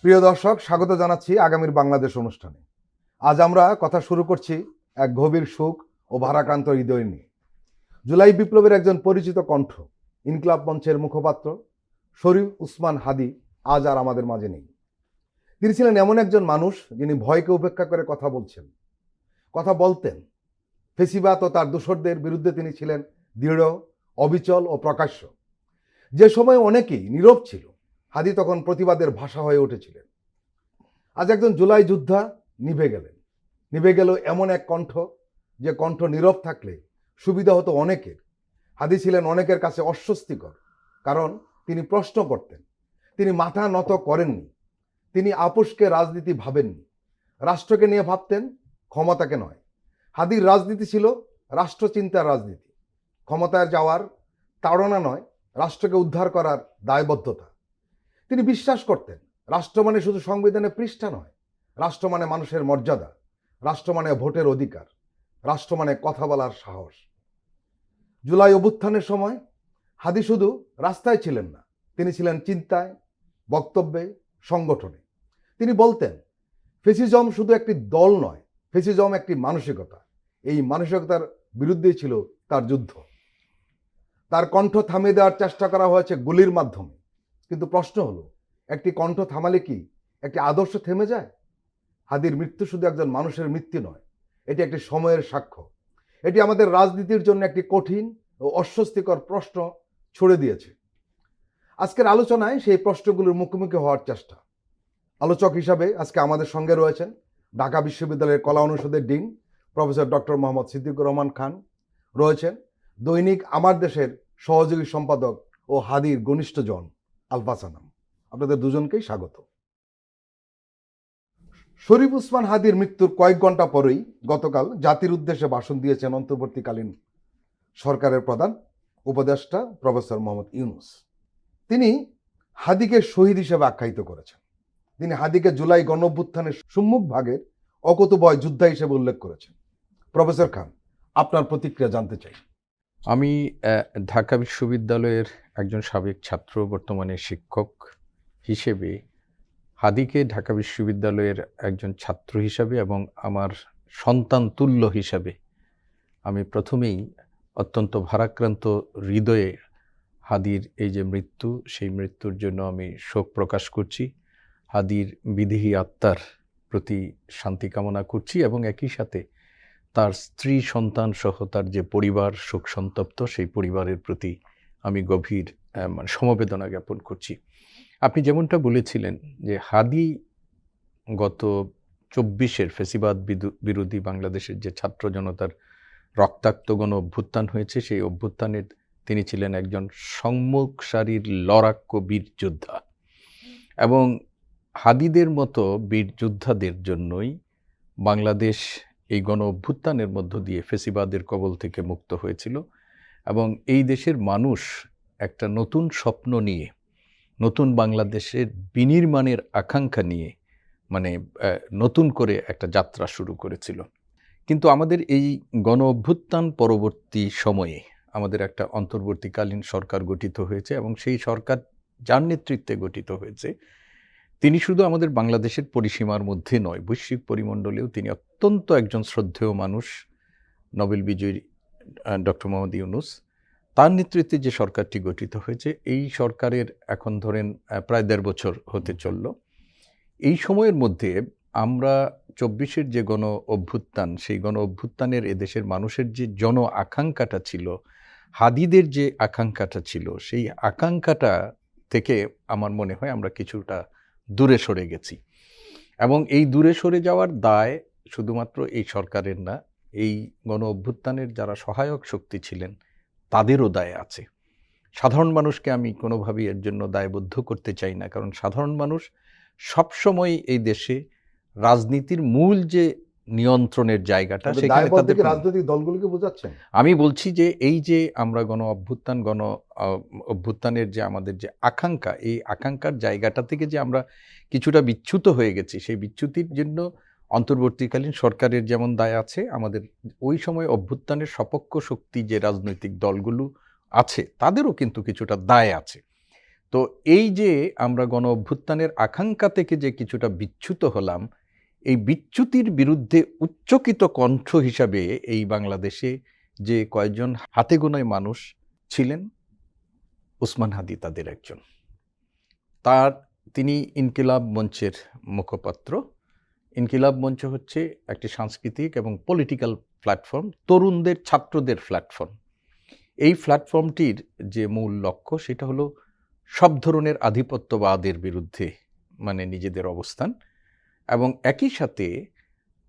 প্রিয় দর্শক, স্বাগত জানাচ্ছি আগামীর বাংলাদেশ অনুষ্ঠানে। আজ আমরা কথা শুরু করছি এক গভীর সুখ ও ভারাক্রান্ত হৃদয় নিয়ে। জুলাই বিপ্লবের একজন পরিচিত কণ্ঠ, ইনকিলাব মঞ্চের মুখপাত্র শরীফ ওসমান হাদী আজ আর আমাদের মাঝে নেই। তিনি ছিলেন এমন একজন মানুষ যিনি ভয়কে উপেক্ষা করে কথা বলতেন। ফেসিবাদ ও তার দোসরদের বিরুদ্ধে তিনি ছিলেন দৃঢ়, অবিচল ও প্রকাশ্য। যে সময় অনেকেই নীরব ছিল, হাদী তখন প্রতিবাদের ভাষা হয়ে উঠেছিলেন। আজ একজন জুলাই যোদ্ধা নিভে গেল এমন এক কণ্ঠ, যে কণ্ঠ নীরব থাকলে সুবিধা হতো অনেকের। হাদী ছিলেন অনেকের কাছে অস্বস্তিকর, কারণ তিনি প্রশ্ন করতেন, তিনি মাথা নত করেননি। তিনি আপোষকে রাজনীতি ভাবেননি, রাষ্ট্রকে নিয়ে ভাবতেন, ক্ষমতাকে নয়। হাদীর রাজনীতি ছিল রাষ্ট্রচিন্তার রাজনীতি, ক্ষমতায় যাওয়ার তাড়না নয়, রাষ্ট্রকে উদ্ধার করার দায়বদ্ধতা। তিনি বিশ্বাস করতেন, রাষ্ট্র মানে শুধু সংবিধানের পৃষ্ঠা নয়, রাষ্ট্র মানে মানুষের মর্যাদা, রাষ্ট্র মানে ভোটের অধিকার, রাষ্ট্র মানে কথা বলার সাহস। জুলাই অভ্যুত্থানের সময় হাদী শুধু রাস্তায় ছিলেন না, তিনি ছিলেন চিন্তায়, বক্তব্যে, সংগঠনে। তিনি বলতেন, ফেসিজম শুধু একটি দল নয়, ফেসিজম একটি মানসিকতা। এই মানসিকতার বিরুদ্ধেই ছিল তার যুদ্ধ। তার কণ্ঠ থামিয়ে দেওয়ার চেষ্টা করা হয়েছে গুলির মাধ্যমে, কিন্তু প্রশ্ন হলো, একটি কণ্ঠ থামালে কি একটি আদর্শ থেমে যায়? হাদীর মৃত্যু শুধু একজন মানুষের মৃত্যু নয়, এটি একটি সময়ের সাক্ষ্য। এটি আমাদের রাজনীতির জন্য একটি কঠিন ও অস্বস্তিকর প্রশ্ন ছুড়ে দিয়েছে। আজকের আলোচনায় সেই প্রশ্নগুলোর মুখোমুখি হওয়ার চেষ্টা। আলোচক হিসাবে আজকে আমাদের সঙ্গে রয়েছেন ঢাকা বিশ্ববিদ্যালয়ের কলা অনুষদের dean professor doctor Mohammad Siddiqur Rahman Khan, রয়েছেন দৈনিক আমার দেশের সহযোগী সম্পাদক ও হাদীর ঘনিষ্ঠজন আলফা সানাম। আপনাদের দুজনকেই স্বাগত। শরীফ ওসমান হাদীর মৃত্যুর কয়েক ঘন্টা পরেই গতকাল জাতির উদ্দেশ্যে ভাষণ দিয়েছেন অন্তর্বর্তীকালীন সরকারের প্রধান উপদেষ্টা প্রফেসর মোহাম্মদ ইউনূস। তিনি হাদীকে শহীদ হিসেবে আখ্যায়িত করেছেন। তিনি হাদীকে জুলাই গণঅভ্যুত্থানের সম্মুখ ভাগের অকুতোভয় যোদ্ধা হিসেবে উল্লেখ করেছেন। প্রফেসর খান, আপনার প্রতিক্রিয়া জানতে চাই। আমি ঢাকা বিশ্ববিদ্যালয়ের একজন সাবেক ছাত্র, বর্তমানে শিক্ষক হিসেবে হাদীকে ঢাকা বিশ্ববিদ্যালয়ের একজন ছাত্র হিসাবে এবং আমার সন্তান তুল্য হিসাবে আমি প্রথমেই অত্যন্ত ভারাক্রান্ত হৃদয়ে হাদীর এই যে মৃত্যু, সেই মৃত্যুর জন্য আমি শোক প্রকাশ করছি। হাদীর বিদেহী আত্মার প্রতি শান্তি কামনা করছি এবং একই সাথে তার স্ত্রী, সন্তান সহ তার যে পরিবার শোক সন্তপ্ত, সেই পরিবারের প্রতি আমি গভীর সমবেদনা জ্ঞাপন করছি। আপনি যেমনটা বলেছিলেন যে হাদী গত 24-এর ফেসিবাদ বিরোধী বাংলাদেশের যে ছাত্র জনতার রক্তাক্ত গণ অভ্যুত্থান হয়েছে, সেই অভ্যুত্থানের তিনি ছিলেন একজন সম্মুখ সারির লড়াক্য বীর যোদ্ধা। এবং হাদীদের মতো বীর যোদ্ধাদের জন্যই বাংলাদেশ এই গণ অভ্যুত্থানের মধ্য দিয়ে ফেসিবাদের কবল থেকে মুক্ত হয়েছিল এবং এই দেশের মানুষ একটা নতুন স্বপ্ন নিয়ে, নতুন বাংলাদেশের বিনির্মাণের আকাঙ্ক্ষা নিয়ে নতুন করে একটা যাত্রা শুরু করেছিল। কিন্তু আমাদের এই গণ অভ্যুত্থান পরবর্তী সময়ে আমাদের একটা অন্তর্বর্তীকালীন সরকার গঠিত হয়েছে এবং সেই সরকার যার নেতৃত্বে গঠিত হয়েছে, তিনি শুধু আমাদের বাংলাদেশের পরিসীমার মধ্যে নয়, বৈশ্বিক পরিমণ্ডলেও তিনি অত্যন্ত একজন শ্রদ্ধেয় মানুষ। নোবেল বিজয়ী ডক্টর মোহাম্মদ ইউনূস, তার নেতৃত্বে যে সরকারটি গঠিত হয়েছে, এই সরকারের এখন ধরেন প্রায় 1.5 বছর হতে চলল। এই সময়ের মধ্যে আমরা 24-এর যে গণ অভ্যুত্থান, সেই গণ অভ্যুত্থানের এদেশের মানুষের যে জন আকাঙ্ক্ষাটা ছিল, হাদীদের যে আকাঙ্ক্ষাটা ছিল, সেই আকাঙ্ক্ষাটা থেকে আমার মনে হয় আমরা কিছুটা দূরে সরে গেছি। এবং এই দূরে সরে যাওয়ার দায় শুধুমাত্র এই সরকারের না, এই গণ অভ্যুত্থানের যারা সহায়ক শক্তি ছিলেন তাদেরও দায় আছে। সাধারণ মানুষকে আমি কোনোভাবেই এর জন্য দায়বদ্ধ করতে চাই না, কারণ সাধারণ মানুষ সবসময় এই দেশে রাজনীতির মূল যে নিয়ন্ত্রণের জায়গাটা, সেখানে তাদের রাজনৈতিক দলগুলোকে বোঝাচ্ছেন। আমি বলছি যে এই যে আমরা গণ অভ্যুত্থানের যে আমাদের যে আকাঙ্ক্ষা, এই আকাঙ্ক্ষার জায়গাটা থেকে যে আমরা কিছুটা বিচ্যুত হয়ে গেছি, সেই বিচ্যুতির জন্য অন্তর্বর্তীকালীন সরকারের যেমন দায় আছে, আমাদের ওই সময় অভ্যুত্থানের সপক্ষ শক্তি যে রাজনৈতিক দলগুলো আছে তাদেরও কিন্তু কিছুটা দায় আছে। তো এই যে আমরা গণ অভ্যুত্থানের আকাঙ্ক্ষা থেকে যে কিছুটা বিচ্যুত হলাম, এই বিচ্যুতির বিরুদ্ধে উচ্চকিত কণ্ঠ হিসাবে এই বাংলাদেশে যে কয়েকজন হাতে গোনায় মানুষ ছিলেন, ওসমান হাদি তাদের একজন। তিনি ইনকিলাব মঞ্চের মুখপাত্র। ইনকিলাব মঞ্চ হচ্ছে একটি সাংস্কৃতিক এবং পলিটিক্যাল প্ল্যাটফর্ম, তরুণদের, ছাত্রদের প্ল্যাটফর্ম। এই প্ল্যাটফর্মটির যে মূল লক্ষ্য সেটা হলো সব ধরনের আধিপত্যবাদের বিরুদ্ধে মানে নিজেদের অবস্থান, এবং একই সাথে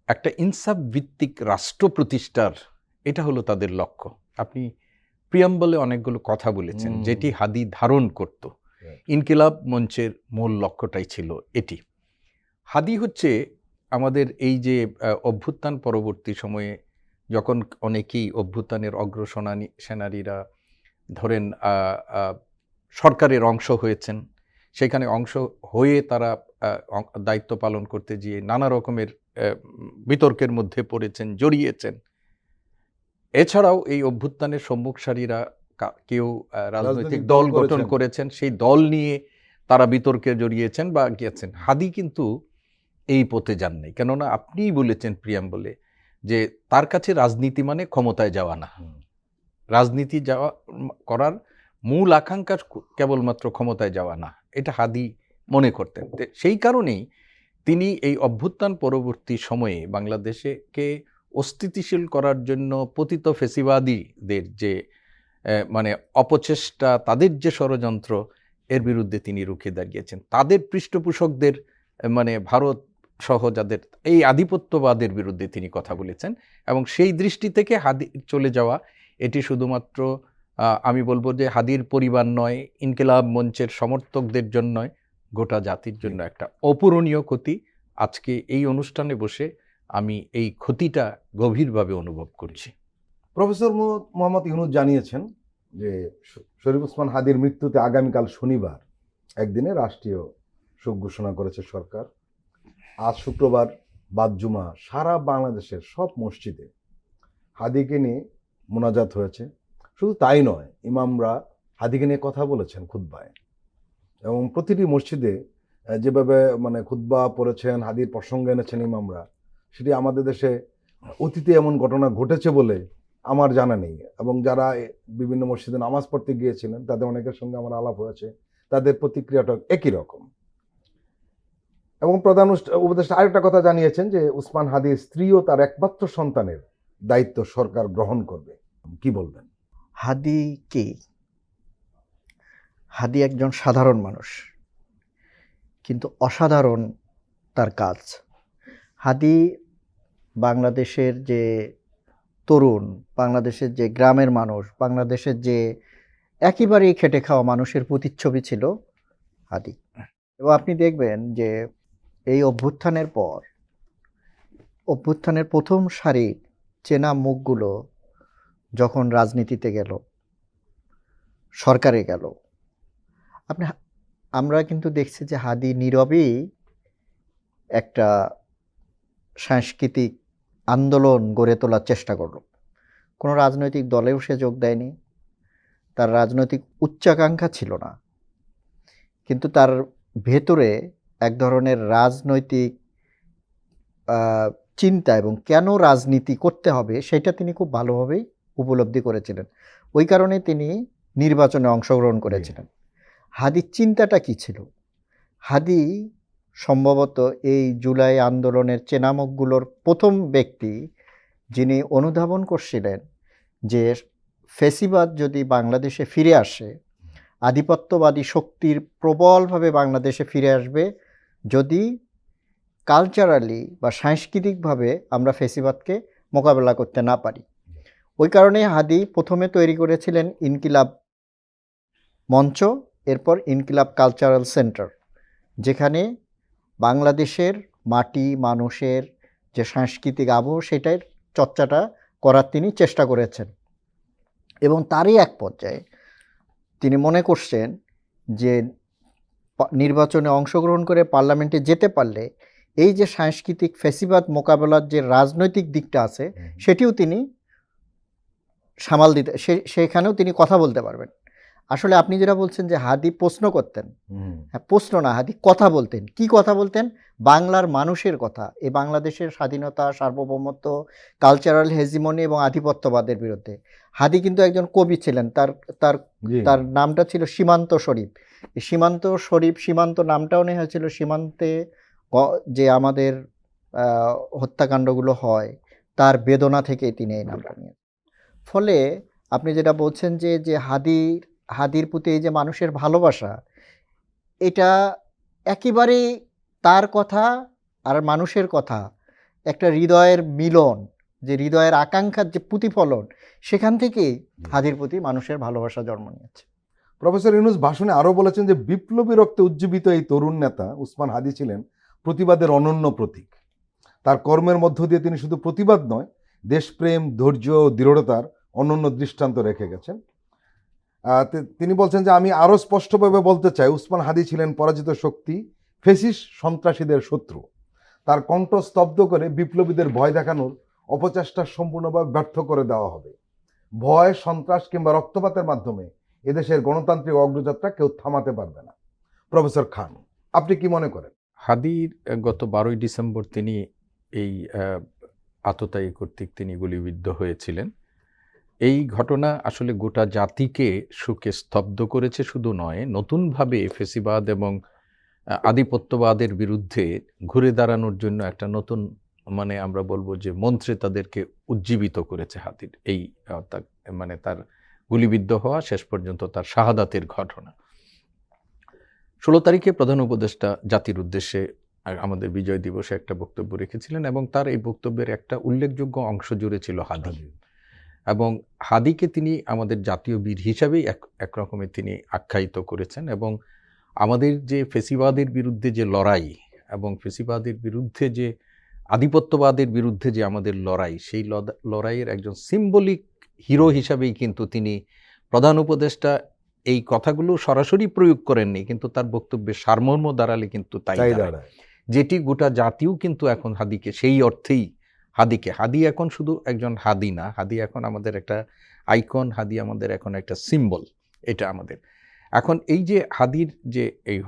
একটা ইনসাফ ভিত্তিক রাষ্ট্র প্রতিষ্ঠার, এটা হলো তাদের লক্ষ্য। আপনি প্রিয়াম্বলে অনেকগুলো কথা বলেছেন যেটি হাদি ধারণ করত। ইনকিলাব মঞ্চের মূল লক্ষ্যটাই ছিল এটি। হাদি হচ্ছে আমাদের এই যে অভ্যুত্থান পরবর্তী সময়ে যখন অনেকেই অভ্যুত্থানের সেনানীরা ধরেন সরকারের অংশ হয়েছেন, সেখানে অংশ হয়ে তারা দায়িত্ব পালন করতে গিয়ে নানা রকমের বিতর্কের মধ্যে পড়েছেন, জড়িয়েছেন। এছাড়াও এই অভ্যুত্থানের সম্মুখসারীরা কেউ রাজনৈতিক দল গঠন করেছেন, সেই দল নিয়ে তারা বিতর্কে জড়িয়েছেন বা গিয়েছেন। হাদি কিন্তু এই পথে যান নাই, কেননা আপনিই বলেছেন প্রিয়াম্বলে যে তার কাছে রাজনীতি মানে ক্ষমতায় যাওয়া না, রাজনীতি করার মূল আকাঙ্ক্ষা কেবলমাত্র ক্ষমতায় যাওয়া না, এটা হাদি মনে করতেন। সেই কারণেই তিনি এই অভ্যুত্থান পরবর্তী সময়ে বাংলাদেশকে অস্থিতিশীল করার জন্য পতিত ফেসিবাদীদের যে মানে অপচেষ্টা, তাদের যে ষড়যন্ত্র, এর বিরুদ্ধে তিনি রুখে দাঁড়িয়েছেন। তাদের পৃষ্ঠপোষকদের মানে ভারত সহ যাদের এই আধিপত্যবাদের বিরুদ্ধে তিনি কথা বলেছেন, এবং সেই দৃষ্টি থেকে হাদি চলে যাওয়া এটি শুধুমাত্র আমি বলবো যে হাদির পরিবার নয়, ইনকিলাব মঞ্চের সমর্থকদের জন্য নয়, গোটা জাতির জন্য একটা অপূরণীয় ক্ষতি। আজকে এই অনুষ্ঠানে বসে আমি এই ক্ষতিটা গভীরভাবে অনুভব করছি। প্রফেসর মোহাম্মদ ইউনুস জানিয়েছেন যে শরীফ ওসমান হাদির মৃত্যুতে আগামীকাল শনিবার একদিনে রাষ্ট্রীয় শোক ঘোষণা করেছে সরকার। আজ শুক্রবার বাদ জুমা সারা বাংলাদেশের সব মসজিদে হাদিকে নিয়ে মোনাজাত হয়েছে। শুধু তাই নয়, ইমামরা হাদিকে নিয়ে কথা বলেছেন খুতবায়, এবং প্রতিটি মসজিদে যেভাবে মানে খুতবা পড়েছেন, হাদির প্রসঙ্গ এনেছেন ইমামরা, সেটি আমাদের দেশে অতীতে এমন ঘটনা ঘটেছে বলে আমার জানা নেই। এবং যারা বিভিন্ন মসজিদে নামাজ পড়তে গিয়েছিলেন তাদের অনেকের সঙ্গে আমার আলাপ হয়েছে, তাদের প্রতিক্রিয়াটা একই রকম। এবং প্রধান উপদেষ্টা আরেকটা কথা জানিয়েছেন যে ওসমান হাদির স্ত্রী ও তার একমাত্র সন্তানের দায়িত্ব সরকার গ্রহণ করবে। কি বলবেন? হাদি কি? হাদি একজন সাধারণ মানুষ, কিন্তু অসাধারণ তার কাজ। হাদি বাংলাদেশের যে তরুণ, বাংলাদেশের যে গ্রামের মানুষ, বাংলাদেশের যে একেবারেই খেটে খাওয়া মানুষের প্রতিচ্ছবি ছিল হাদি। এবং আপনি দেখবেন যে এই অভ্যুত্থানের পর অভ্যুত্থানের প্রথম সারির চেনা মুখগুলো যখন রাজনীতিতে গেল, সরকারে গেল, আমরা কিন্তু দেখছি যে হাদি নীরবেই একটা সাংস্কৃতিক আন্দোলন গড়ে তোলার চেষ্টা করল। কোনো রাজনৈতিক দলেও সে যোগ দেয়নি, তার রাজনৈতিক উচ্চাকাঙ্ক্ষা ছিল না, কিন্তু তার ভেতরে এক ধরনের রাজনৈতিক চিন্তা এবং কেন রাজনীতি করতে হবে সেটা তিনি খুব ভালোভাবেই উপলব্ধি করেছিলেন। ওই কারণে তিনি নির্বাচনে অংশগ্রহণ করেছিলেন। হাদির চিন্তাটা কি ছিল? হাদি সম্ভবত এই জুলাই আন্দোলনের চেনামুখগুলোর প্রথম ব্যক্তি যিনি অনুধাবন করছিলেন যে ফেসিবাদ যদি বাংলাদেশে ফিরে আসে, আধিপত্যবাদী শক্তির প্রবলভাবে বাংলাদেশে ফিরে আসবে যদি কালচারালি বা সাংস্কৃতিকভাবে আমরা ফেসিবাদকে মোকাবেলা করতে না পারি। ওই কারণে হাদি প্রথমে তৈরি করেছিলেন ইনকিলাব মঞ্চ, এরপর ইনকিলাব কালচারাল সেন্টার, যেখানে বাংলাদেশের মাটি, মানুষের যে সাংস্কৃতিক আবহ সেটার চর্চাটা করার তিনি চেষ্টা করেছেন। এবং তারই এক পর্যায়ে তিনি মনে করছেন যে নির্বাচনে অংশগ্রহণ করে পার্লামেন্টে যেতে পারলে এই যে সাংস্কৃতিক ফেসিবাদ মোকাবেলার যে রাজনৈতিক দিকটা আছে সেটিও তিনি সামাল দিতে, সেখানেও তিনি কথা বলতে পারবেন। আসলে আপনি যেটা বলছেন যে হাদি প্রশ্ন করতেন, হুম, হ্যাঁ, প্রশ্ন না, হাদি কথা বলতেন। কি কথা বলতেন? বাংলার মানুষের কথা, এই বাংলাদেশের স্বাধীনতা, সার্বভৌমত্ব, কালচারাল হেজিমনি এবং আধিপত্যবাদের বিরুদ্ধে। হাদি কিন্তু একজন কবি ছিলেন। তার তার জি, তার নামটা ছিল সীমান্ত শরীফ। এই সীমান্ত শরীফ, সীমান্ত নামটাও নেওয়া হয়েছিল সীমান্তে যে আমাদের হত্যাকাণ্ডগুলো হয় তার বেদনা থেকে তিনি এই নামটা নিয়ে। ফলে আপনি যেটা বলছেন যে যে হাদির প্রতি এই যে মানুষের ভালোবাসা, এটা একেবারেই তার কথা আর মানুষের কথা একটা হৃদয়ের মিলন, যে হৃদয়ের আকাঙ্ক্ষার যে প্রতিফলন, সেখান থেকেই হাদির প্রতি মানুষের ভালোবাসা জন্ম নিয়েছে। প্রফেসর ইউনূস ভাষণে আরো বলেছেন যে বিপ্লবী রক্তে উজ্জীবিত এই তরুণ নেতা উসমান হাদি ছিলেন প্রতিবাদের অনন্য প্রতীক। তার কর্মের মধ্য দিয়ে তিনি শুধু প্রতিবাদ নয়, দেশপ্রেম, ধৈর্য ও দৃঢ়তার অনন্য দৃষ্টান্ত রেখে গেছেন। তিনি বলছেন যে আমি আরো স্পষ্টভাবে বলতে চাই, উসমান হাদি ছিলেন পরাজিত শক্তি, ফেসিস্ট সন্ত্রাসীদের শত্রু। তার কণ্ঠ স্তব্ধ করে বিপ্লবীদের ভয় দেখানোর অপচেষ্টা সম্পূর্ণভাবে ব্যর্থ করে দেওয়া হবে। ভয়, সন্ত্রাস কিংবা রক্তপাতের মাধ্যমে এদেশের গণতান্ত্রিক অগ্রযাত্রা কেউ থামাতে পারবে না। প্রফেসর খান, আপনি কি মনে করেন? হাদির গত 12ই ডিসেম্বর তিনি এই আততায়ী কর্তৃক তিনি গুলিবিদ্ধ হয়েছিলেন। এই ঘটনা আসলে গোটা জাতিকে শোকে স্তব্ধ করেছে শুধু নয়, নতুনভাবে ফেসিবাদ এবং আধিপত্যবাদের বিরুদ্ধে ঘুরে দাঁড়ানোর জন্য একটা নতুন, মানে আমরা বলবো যে মন্ত্রে তাদেরকে উজ্জীবিত করেছে হাদির এই মানে তার গুলিবিদ্ধ হওয়া, শেষ পর্যন্ত তার শাহাদাতের ঘটনা। 16 তারিখে প্রধান উপদেষ্টা জাতির উদ্দেশ্যে আমাদের বিজয় দিবসে একটা বক্তব্য রেখেছিলেন এবং তার এই বক্তব্যের একটা উল্লেখযোগ্য অংশ জুড়ে ছিল হাদি। এবং হাদিকে তিনি আমাদের জাতীয় বীর হিসাবেই এক রকমের তিনি আখ্যায়িত করেছেন। এবং আমাদের যে ফেসিবাদের বিরুদ্ধে যে লড়াই এবং ফেসিবাদের বিরুদ্ধে যে আধিপত্যবাদের বিরুদ্ধে যে আমাদের লড়াই, সেই লড়াইয়ের একজন সিম্বলিক হিরো হিসাবেই কিন্তু তিনি প্রধান উপদেষ্টা এই কথাগুলো সরাসরি প্রয়োগ করেননি, কিন্তু তার বক্তব্যের সারমর্ম দাঁড়ালে কিন্তু তাই দাঁড়ায়, যেটি গোটা জাতিও কিন্তু এখন হাদিকে সেই অর্থেই হাদি এখন শুধু একজন হাদি না, হাদি এখন আমাদের একটা আইকন, হাদি আমাদের এখন একটা সিম্বল। এটা আমাদের এখন এই যে হাদির যে এই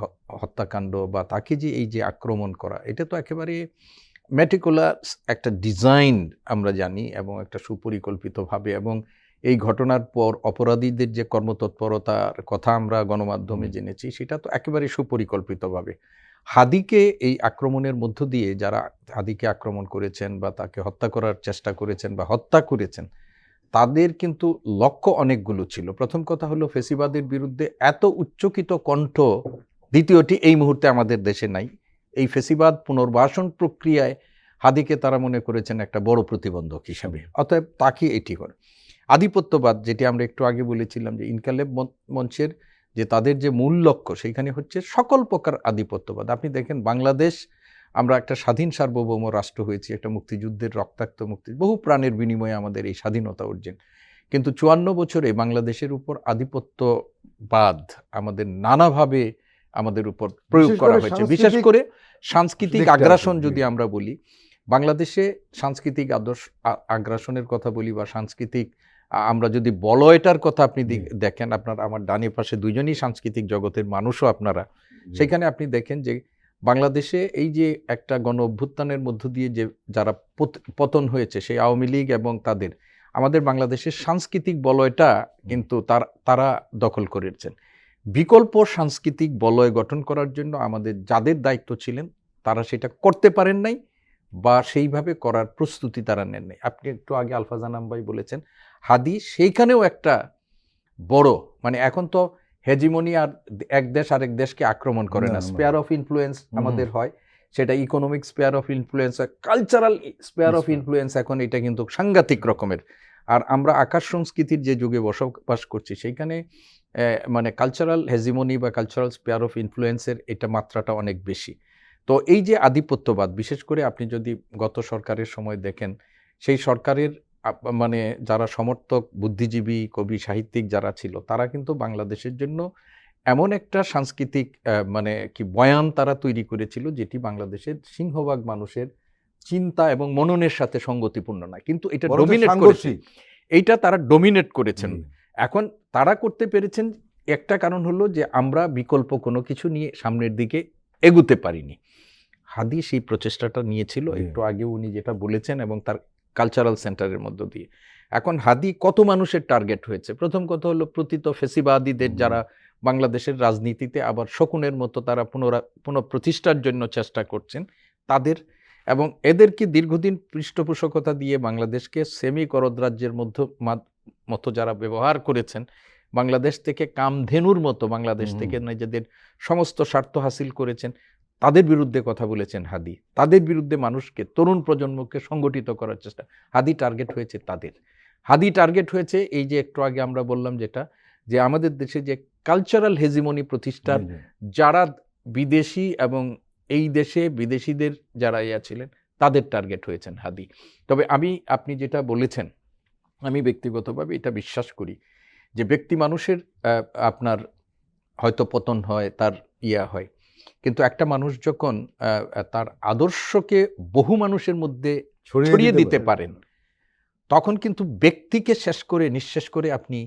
হত্যাকাণ্ড বা তাকে যে এই যে আক্রমণ করা, এটা তো একেবারে মেটিকুলাস একটা ডিজাইন আমরা জানি এবং একটা সুপরিকল্পিতভাবে, এবং এই ঘটনার পর অপরাধীদের যে কর্মতৎপরতার কথা আমরা গণমাধ্যমে জেনেছি, সেটা তো একেবারে সুপরিকল্পিতভাবে হাদিকে এই আক্রমণের মধ্য দিয়ে যারা হাদিকে আক্রমণ করেছেন বা তাকে হত্যা করার চেষ্টা করেছেন বা হত্যা করেছেন, তাদের কিন্তু লক্ষ্য অনেকগুলো ছিল। প্রথম কথা হলো ফেসিবাদের বিরুদ্ধে এত উচ্চকিত কণ্ঠ দ্বিতীয়টি এই মুহূর্তে আমাদের দেশে নাই। এই ফেসিবাদ পুনর্বাসন প্রক্রিয়ায় হাদিকে তারা মনে করেছেন একটা বড় প্রতিবন্ধক হিসাবে, অতএব তাকে এটি করে। আধিপত্যবাদ, যেটি আমরা একটু আগে বলেছিলাম যে ইনকালাব মঞ্চের যে তাদের যে মূল লক্ষ্য, সেইখানে হচ্ছে সকল প্রকার আধিপত্যবাদ। আপনি দেখেন বাংলাদেশ, আমরা একটা স্বাধীন সার্বভৌম রাষ্ট্র হয়েছি, একটা মুক্তিযুদ্ধের রক্তাক্ত মুক্তি, বহু প্রাণের বিনিময়ে আমাদের এই স্বাধীনতা অর্জন, কিন্তু 54 বছরে বাংলাদেশের উপর আধিপত্যবাদ আমাদের নানাভাবে আমাদের উপর প্রয়োগ করা হয়েছে। বিশেষ করে সাংস্কৃতিক আগ্রাসন যদি আমরা বলি, বাংলাদেশে সাংস্কৃতিক আগ্রাসনের কথা বলি বা সাংস্কৃতিক, আমরা যদি বলয়টার কথা আপনি দেখেন, আপনার আমার ডানে পাশে দুইজনই সাংস্কৃতিক জগতের মানুষও আপনারা, সেখানে আপনি দেখেন যে বাংলাদেশে এই যে একটা গণ অভ্যুত্থানের মধ্য দিয়ে যে যারা পতন হয়েছে, সেই আওয়ামী লীগ এবং তাদের, আমাদের বাংলাদেশের সাংস্কৃতিক বলয়টা কিন্তু তারা দখল করেছেন। বিকল্প সাংস্কৃতিক বলয় গঠন করার জন্য আমাদের যাদের দায়িত্ব ছিলেন, তারা সেটা করতে পারেন নাই বা সেইভাবে করার প্রস্তুতি তারা নেন নাই। আপনি একটু আগে আলফাজানাম ভাই বলেছেন, হাদি সেইখানেও একটা বড়, মানে এখন তো হেজিমনি আর এক দেশ আরেক দেশকে আক্রমণ করে না, স্পেয়ার অফ ইনফ্লুয়েন্স আমাদের হয়, সেটা ইকোনমিক স্পেয়ার অফ ইনফ্লুয়েন্স হয়, কালচারাল স্পেয়ার অফ ইনফ্লুয়েন্স এখন এটা কিন্তু সাংঘাতিক রকমের। আর আমরা আকাশ সংস্কৃতির যে যুগে বসবাস করছি, সেইখানে মানে কালচারাল হেজিমনি বা কালচারাল স্পেয়ার অফ ইনফ্লুয়েন্সের এটা মাত্রাটা অনেক বেশি। তো এই যে আধিপত্যবাদ, বিশেষ করে আপনি যদি গত সরকারের সময় দেখেন, সেই সরকারের মানে যারা সমর্থক, বুদ্ধিজীবী, কবি, সাহিত্যিক যারা ছিল, তারা কিন্তু বাংলাদেশের জন্য এমন একটা সাংস্কৃতিক মানে কি বয়ান তারা তৈরি করেছিল, যেটি বাংলাদেশের সিংহভাগ মানুষের চিন্তা এবং মননের সাথে সঙ্গতিপূর্ণ না, কিন্তু এটা ডমিনেট করেছে, এইটা তারা ডমিনেট করেছেন। এখন তারা করতে পেরেছেন একটা কারণ হলো যে আমরা বিকল্প কোনো কিছু নিয়ে সামনের দিকে এগুতে পারিনি। হাদি সেই প্রচেষ্টাটা নিয়েছিল, জি। একটু আগে উনি যেটা বলেছেন, এবং তার কালচারাল সেন্টারের মধ্য দিয়ে। এখন হাদি কত মানুষের টার্গেট হয়েছে? প্রথম কথা হলো প্রতীত ফেসিবাদীদের, যারা বাংলাদেশের রাজনীতিতে আবার শকুনের মতো তারা পুনঃপ্রতিষ্ঠার জন্য চেষ্টা করছেন, তাদের, এবং এদেরকে দীর্ঘদিন পৃষ্ঠপোষকতা দিয়ে বাংলাদেশকে সেমি করদ রাজ্যের মতো যারা ব্যবহার করেছেন, বাংলাদেশ থেকে কামধেনুর মতো বাংলাদেশ থেকে নিজেদের সমস্ত স্বার্থ হাসিল করেছেন, তাদের বিরুদ্ধে কথা বলেছেন হাদি। তাদের বিরুদ্ধে মানুষকে, তরুণ প্রজন্মকে সংগঠিত করার চেষ্টা। হাদি টার্গেট হয়েছে তাদের। হাদি টার্গেট হয়েছে এই যে একটু আগে আমরা বললাম যেটা, যে আমাদের দেশে যে কালচারাল হেজিমনি প্রতিষ্ঠার যারা বিদেশি এবং এই দেশে বিদেশিদের যারা ছিলেন, তাদের টার্গেট হয়েছেন হাদি। তবে আপনি যেটা বলেছেন, আমি ব্যক্তিগতভাবে এটা বিশ্বাস করি যে ব্যক্তি মানুষের আপনার হয়তো পতন হয়, তার হয়, কিন্তু একটা মানুষ যখন তার আদর্শকে বহু মানুষের মধ্যে ছড়িয়ে দিতে পারেন, তখন কিন্তু ব্যক্তিকে শেষ করে, নিঃশেষ করে আপনি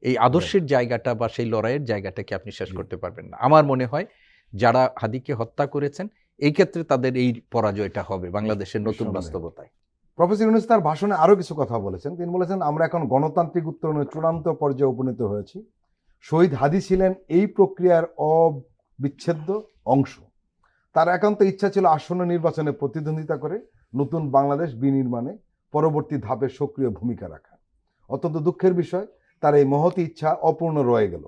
এই আদর্শের জায়গাটা বা সেই লড়াইয়ের জায়গাটাকে আপনি শেষ করতে পারবেন না। আমার মনে হয় যারা হাদিকে হত্যা করেছেন, এই ক্ষেত্রে তাদের এই পরাজয়টা হবে বাংলাদেশের নতুন বাস্তবতায়। প্রফেসর ইউনূস তার ভাষণে আরো কিছু কথা বলেছেন। তিনি বলেছেন, আমরা এখন গণতান্ত্রিক উত্তরণের চূড়ান্ত পর্যায়ে উপনীত হয়েছি। শহীদ হাদি ছিলেন এই প্রক্রিয়ার অবিচ্ছেদ্য অংশ। তার একান্ত ইচ্ছা ছিল আসন্ন নির্বাচনে প্রতিদ্বন্দ্বিতা করে নতুন বাংলাদেশ বিনির্মাণে পরবর্তী ধাপে সক্রিয় ভূমিকা রাখা। অত্যন্ত দুঃখের বিষয়, তার এই মহৎ ইচ্ছা অপূর্ণ রয়ে গেল।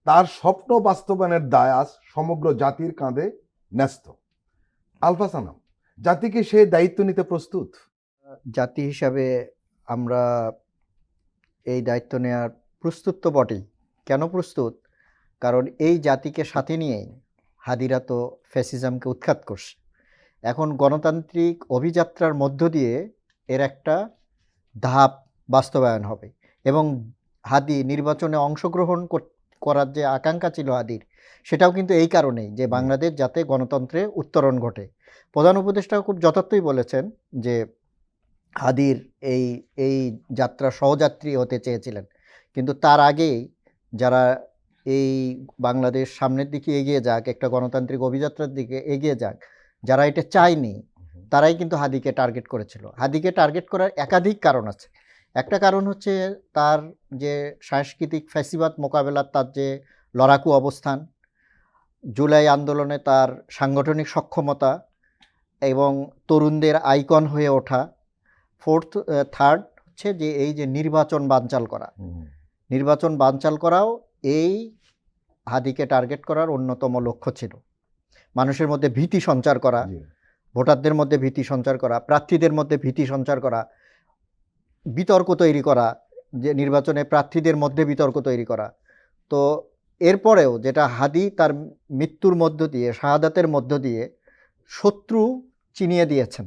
তার স্বপ্ন বাস্তবায়নের দায় আজ সমগ্র জাতির কাঁধে ন্যস্ত। আলফা সানাম, জাতিকে সে দায়িত্ব নিতে প্রস্তুত? জাতি হিসাবে আমরা এই দায়িত্ব নেওয়ার প্রস্তুত তো বটেই। কেন প্রস্তুত? কারণ এই জাতিকে সাথে নিয়েই হাদিরা তো ফ্যাসিজমকে উৎখাত করছে। এখন গণতান্ত্রিক অভিযাত্রার মধ্য দিয়ে এর একটা ধাপ বাস্তবায়ন হবে, এবং হাদি নির্বাচনে অংশগ্রহণ করার যে আকাঙ্ক্ষা ছিল হাদির, সেটাও কিন্তু এই কারণেই যে বাংলাদেশ যাতে গণতন্ত্রে উত্তরণ ঘটে। প্রধান উপদেষ্টাও খুব যথার্থই বলেছেন যে হাদির এই যাত্রা সহযাত্রী হতে চেয়েছিলেন, কিন্তু তার আগেই যারা এই বাংলাদেশ সামনের দিকে এগিয়ে যাক, একটা গণতান্ত্রিক অভিযাত্রার দিকে এগিয়ে যাক, যারা এটা চায়নি, তারাই কিন্তু হাদিকে টার্গেট করেছিল। হাদিকে টার্গেট করার একাধিক কারণ আছে। একটা কারণ হচ্ছে তার যে সাংস্কৃতিক ফ্যাসিবাদ মোকাবেলার তার যে লড়াকু অবস্থান, জুলাই আন্দোলনে তার সাংগঠনিক সক্ষমতা এবং তরুণদের আইকন হয়ে ওঠা। থার্ড হচ্ছে যে এই যে নির্বাচন বানচাল করাও এই হাদিকে টার্গেট করার অন্যতম লক্ষ্য ছিল। মানুষের মধ্যে ভীতি সঞ্চার করা, ভোটারদের মধ্যে ভীতি সঞ্চার করা, প্রার্থীদের মধ্যে ভীতি সঞ্চার করা, বিতর্ক তৈরি করা, যে নির্বাচনে প্রার্থীদের মধ্যে বিতর্ক তৈরি করা। তো এরপরেও যেটা হাদি তার মৃত্যুর মধ্য দিয়ে, শাহাদাতের মধ্য দিয়ে শত্রু চিনিয়ে দিয়েছেন।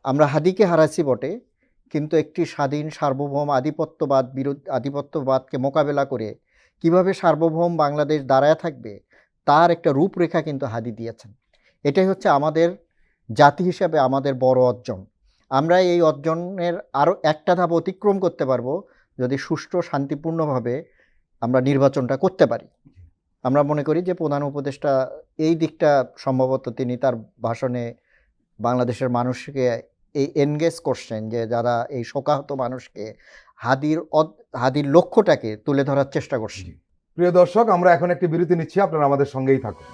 আমরা হাদিকে হারাইছি বটে, কিন্তু একটি স্বাধীন সার্বভৌম আধিপত্যবাদকে মোকাবেলা করে কিভাবে সার্বভৌম বাংলাদেশ দাঁড়ায় থাকবে, তার একটা রূপরেখা কিন্তু হাদি দিয়েছেন। এটাই হচ্ছে আমাদের জাতি হিসাবে আমাদের বড় অর্জন। আমরা এই অর্জনের আরও একটা ধাপ অতিক্রম করতে পারবো যদি সুষ্ঠু শান্তিপূর্ণভাবে আমরা নির্বাচনটা করতে পারি। আমরা মনে করি যে প্রধান উপদেষ্টা এই দিকটা সম্ভবত তিনি তার ভাষণে বাংলাদেশের মানুষকে এই এনগেজ করছেন, যে যারা এই শোকাহত মানুষকে হাদির লক্ষ্যটাকে তুলে ধরার চেষ্টা করছেন। প্রিয় দর্শক, আমরা এখন একটি বিরতি নিচ্ছি, আপনারা আমাদের সঙ্গেই থাকুন।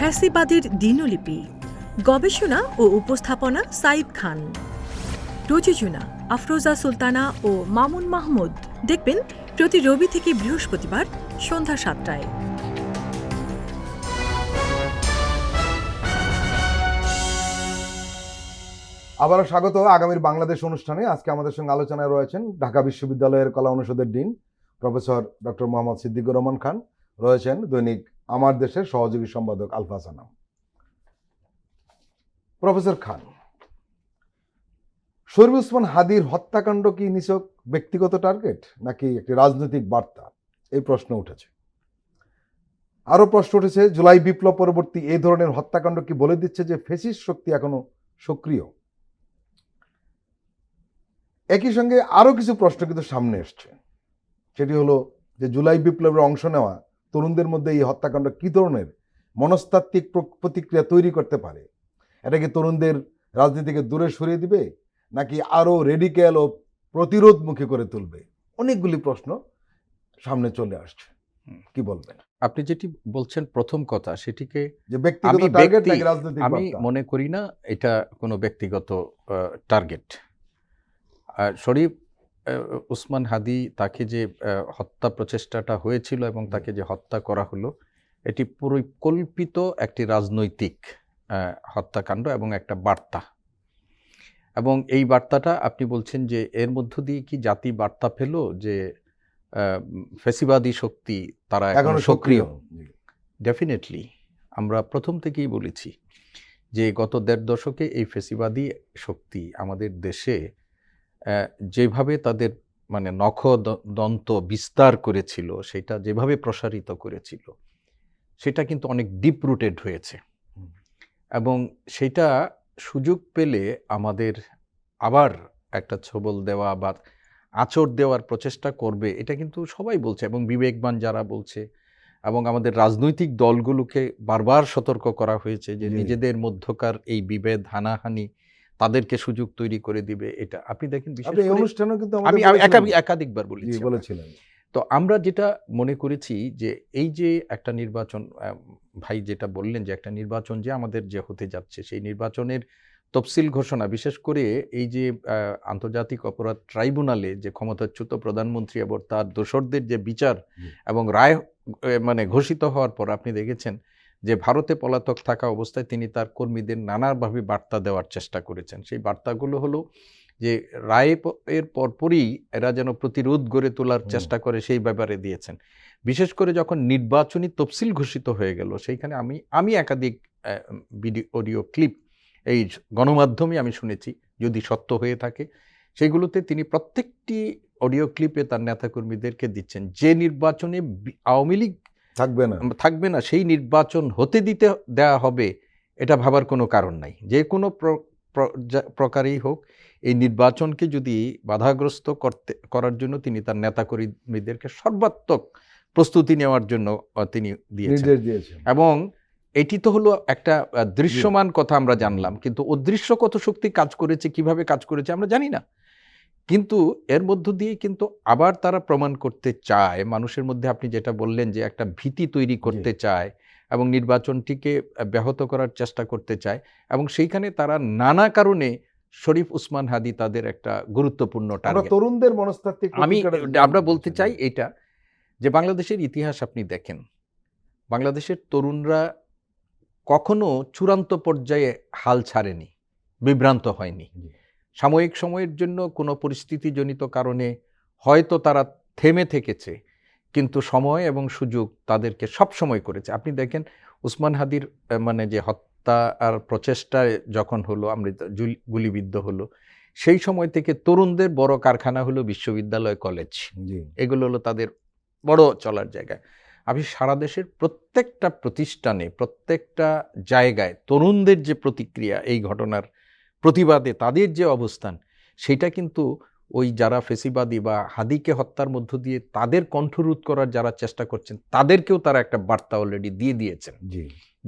ফ্যাসিবাদের দিনলিপি, গবেষণা ও উপস্থাপনা সাইদ খান, প্রযোজনা আফরোজা সুলতানা ও মামুন মাহমুদ। দেখবেন প্রতি রবি থেকে বৃহস্পতিবার সন্ধ্যা 7টায়। আবারও স্বাগত আগামীর বাংলাদেশ অনুষ্ঠানে। আজকে আমাদের সঙ্গে আলোচনায় রয়েছেন ঢাকা বিশ্ববিদ্যালয়ের কলা অনুষদের dean professor doctor Mohammad Siddiqur Rahman Khan, রয়েছেন দৈনিক আমার দেশের সহযোগী সম্পাদক আলফা সানাম। প্রফেসর খান, শরীফ ওসমান হাদির হত্যাকাণ্ড কি নিছক ব্যক্তিগত টার্গেট নাকি একটি রাজনৈতিক বার্তা, এই প্রশ্ন উঠেছে। আরো প্রশ্ন উঠেছে, জুলাই বিপ্লব পরবর্তী এই ধরনের হত্যাকাণ্ড কি বলে দিচ্ছে যে ফ্যাসিস্ট শক্তি এখনো সক্রিয়? একই সঙ্গে আরো কিছু প্রশ্ন কিন্তু সামনে এসছে, সেটি হলো যে জুলাই বিপ্লবের অংশ নেওয়া তরুণদের মধ্যে এই হত্যাকাণ্ড কি ধরনের মনস্তাত্ত্বিক প্রতিক্রিয়া তৈরি করতে পারে? এটা কি তরুণদের রাজনীতিকে দূরে সরিয়ে দিবে নাকি আরো রেডিক্যাল ও প্রতিরোধমুখী করে তুলবে? অনেকগুলি প্রশ্ন সামনে চলে আসছে, কি বলবেন? আপনি যেটি বলছেন প্রথম কথা, সেটিকে যে ব্যক্তিগত আমি টার্গেট নাকি রাজনৈতিক আমি বার্তা? মনে করি না এটা কোনো ব্যক্তিগত টার্গেট। শরীফ ওসমান হাদি, তাকে যে হত্যা প্রচেষ্টাটা হয়েছিল এবং তাকে যে হত্যা করা হলো, এটি পরিকল্পিত একটি রাজনৈতিক হত্যাকাণ্ড এবং একটা বার্তা। এবং এই বার্তাটা আপনি বলছেন যে এর মধ্য দিয়ে কি জাতি বার্তা পেল যে ফ্যাসিবাদী শক্তি তারা এখনো সক্রিয়? ডেফিনেটলি। আমরা প্রথম থেকেই বলেছি যে গত ১.৫ দশকে এই ফ্যাসিবাদী শক্তি আমাদের দেশে যেভাবে তাদের মানে দন্ত বিস্তার করেছিল, সেটা যেভাবে প্রসারিত করেছিল, সেটা কিন্তু অনেক ডিপ রুটেড হয়েছে। এবং সেটা সুযোগ পেলে আমাদের আবার একটা ছবল দেওয়া বা আঁচড় দেওয়ার প্রচেষ্টা করবে, এটা কিন্তু সবাই বলছে এবং বিবেকবান যারা বলছে, এবং আমাদের রাজনৈতিক দলগুলোকে বারবার সতর্ক করা হয়েছে যে নিজেদের মধ্যকার এই বিভেদ হানাহানি তাদেরকে সুযোগ তৈরি করে দিবে। এটা আপনি দেখেন, এই অনুষ্ঠানে কিন্তু আমি একাধিকবার বলেছিলাম। তো আমরা যেটা মনে করেছি যে এই যে একটা নির্বাচন, ভাই যেটা বললেন যে একটা নির্বাচন যে আমাদের যে হতে যাচ্ছে, সেই নির্বাচনের তফসিল ঘোষণা, বিশেষ করে এই যে আন্তর্জাতিক অপরাধ ট্রাইব্যুনালে যে ক্ষমতাচ্যুত প্রধানমন্ত্রী এবং তার দোসরদের যে বিচার এবং রায় মানে ঘোষিত হওয়ার পর আপনি দেখেছেন যে ভারতে পলাতক থাকা অবস্থায় তিনি তার কর্মীদের নানাভাবে বার্তা দেওয়ার চেষ্টা করেছেন। সেই বার্তাগুলো হলো যে রায় এর পরপরই এরা যেন প্রতিরোধ গড়ে তোলার চেষ্টা করে, সেই ব্যাপারে দিয়েছেন। বিশেষ করে যখন নির্বাচনী তফসিল ঘোষিত হয়ে গেল, সেইখানে আমি একাধিক অডিও ক্লিপ এই গণমাধ্যমে আমি শুনেছি, যদি সত্য হয়ে থাকে, সেগুলোতে তিনি প্রত্যেকটি অডিও ক্লিপে তার নেতাকর্মীদেরকে দিচ্ছেন যে নির্বাচনে আওয়ামী লীগ থাকবে না, সেই নির্বাচন হতে দেওয়া হবে, এটা ভাবার কোনো কারণ নাই। যে কোনো প্রকারেই হোক, এই নির্বাচনকে যদি বাধাগ্রস্ত করার জন্য তিনি তার নেতাকর্মীদেরকে সর্বাত্মক প্রস্তুতি নেওয়ার জন্য তিনি দিয়েছেন। এবং এটি তো হলো একটা দৃশ্যমান কথা আমরা জানলাম, কিন্তু অদৃশ্য কত শক্তি কাজ করেছে, কিভাবে কাজ করেছে আমরা জানি না। কিন্তু এর মধ্য দিয়ে কিন্তু আবার তারা প্রমাণ করতে চায় মানুষের মধ্যে, আপনি যেটা বললেন যে একটা ভীতি তৈরি করতে চায় এবং নির্বাচনটিকে ব্যাহত করার চেষ্টা করতে চায়, এবং সেইখানে তারা নানা কারণে শরীফ ওসমান হাদি তাদের একটা গুরুত্বপূর্ণ টার্গেট। তরুণদের মনস্তাত্ত্বিক আমরা বলতে চাই এটা, যে বাংলাদেশের ইতিহাস আপনি দেখেন, বাংলাদেশের তরুণরা কখনো চূড়ান্ত পর্যায়ে হাল ছাড়েনি, বিভ্রান্ত হয়নি। সাময়িক সময়ের জন্য কোনো পরিস্থিতিজনিত কারণে হয়তো তারা থেমে থেকেছে, কিন্তু সময় এবং সুযোগ তাদেরকে সব সময় করেছে। আপনি দেখেন ওসমান হাদির মানে যে হত্যা আর প্রচেষ্টা যখন হলো, আমৃত গুলিবিদ্ধ হলো, সেই সময় থেকে তরুণদের বড় কারখানা হলো বিশ্ববিদ্যালয়, কলেজ, এগুলো হলো তাদের বড় চলার জায়গায়। আমি সারা দেশের প্রত্যেকটা প্রতিষ্ঠানে, প্রত্যেকটা জায়গায় তরুণদের যে প্রতিক্রিয়া এই ঘটনার প্রতিবাদে, তাদের যে অবস্থান, সেটা কিন্তু ওই যারা ফেসিবাদী বা হাদিকে হত্যার মধ্য দিয়ে তাদের কণ্ঠরোধ করার যারা চেষ্টা করছেন, তাদেরকেও তারা একটা বার্তা অলরেডি দিয়ে দিয়েছেন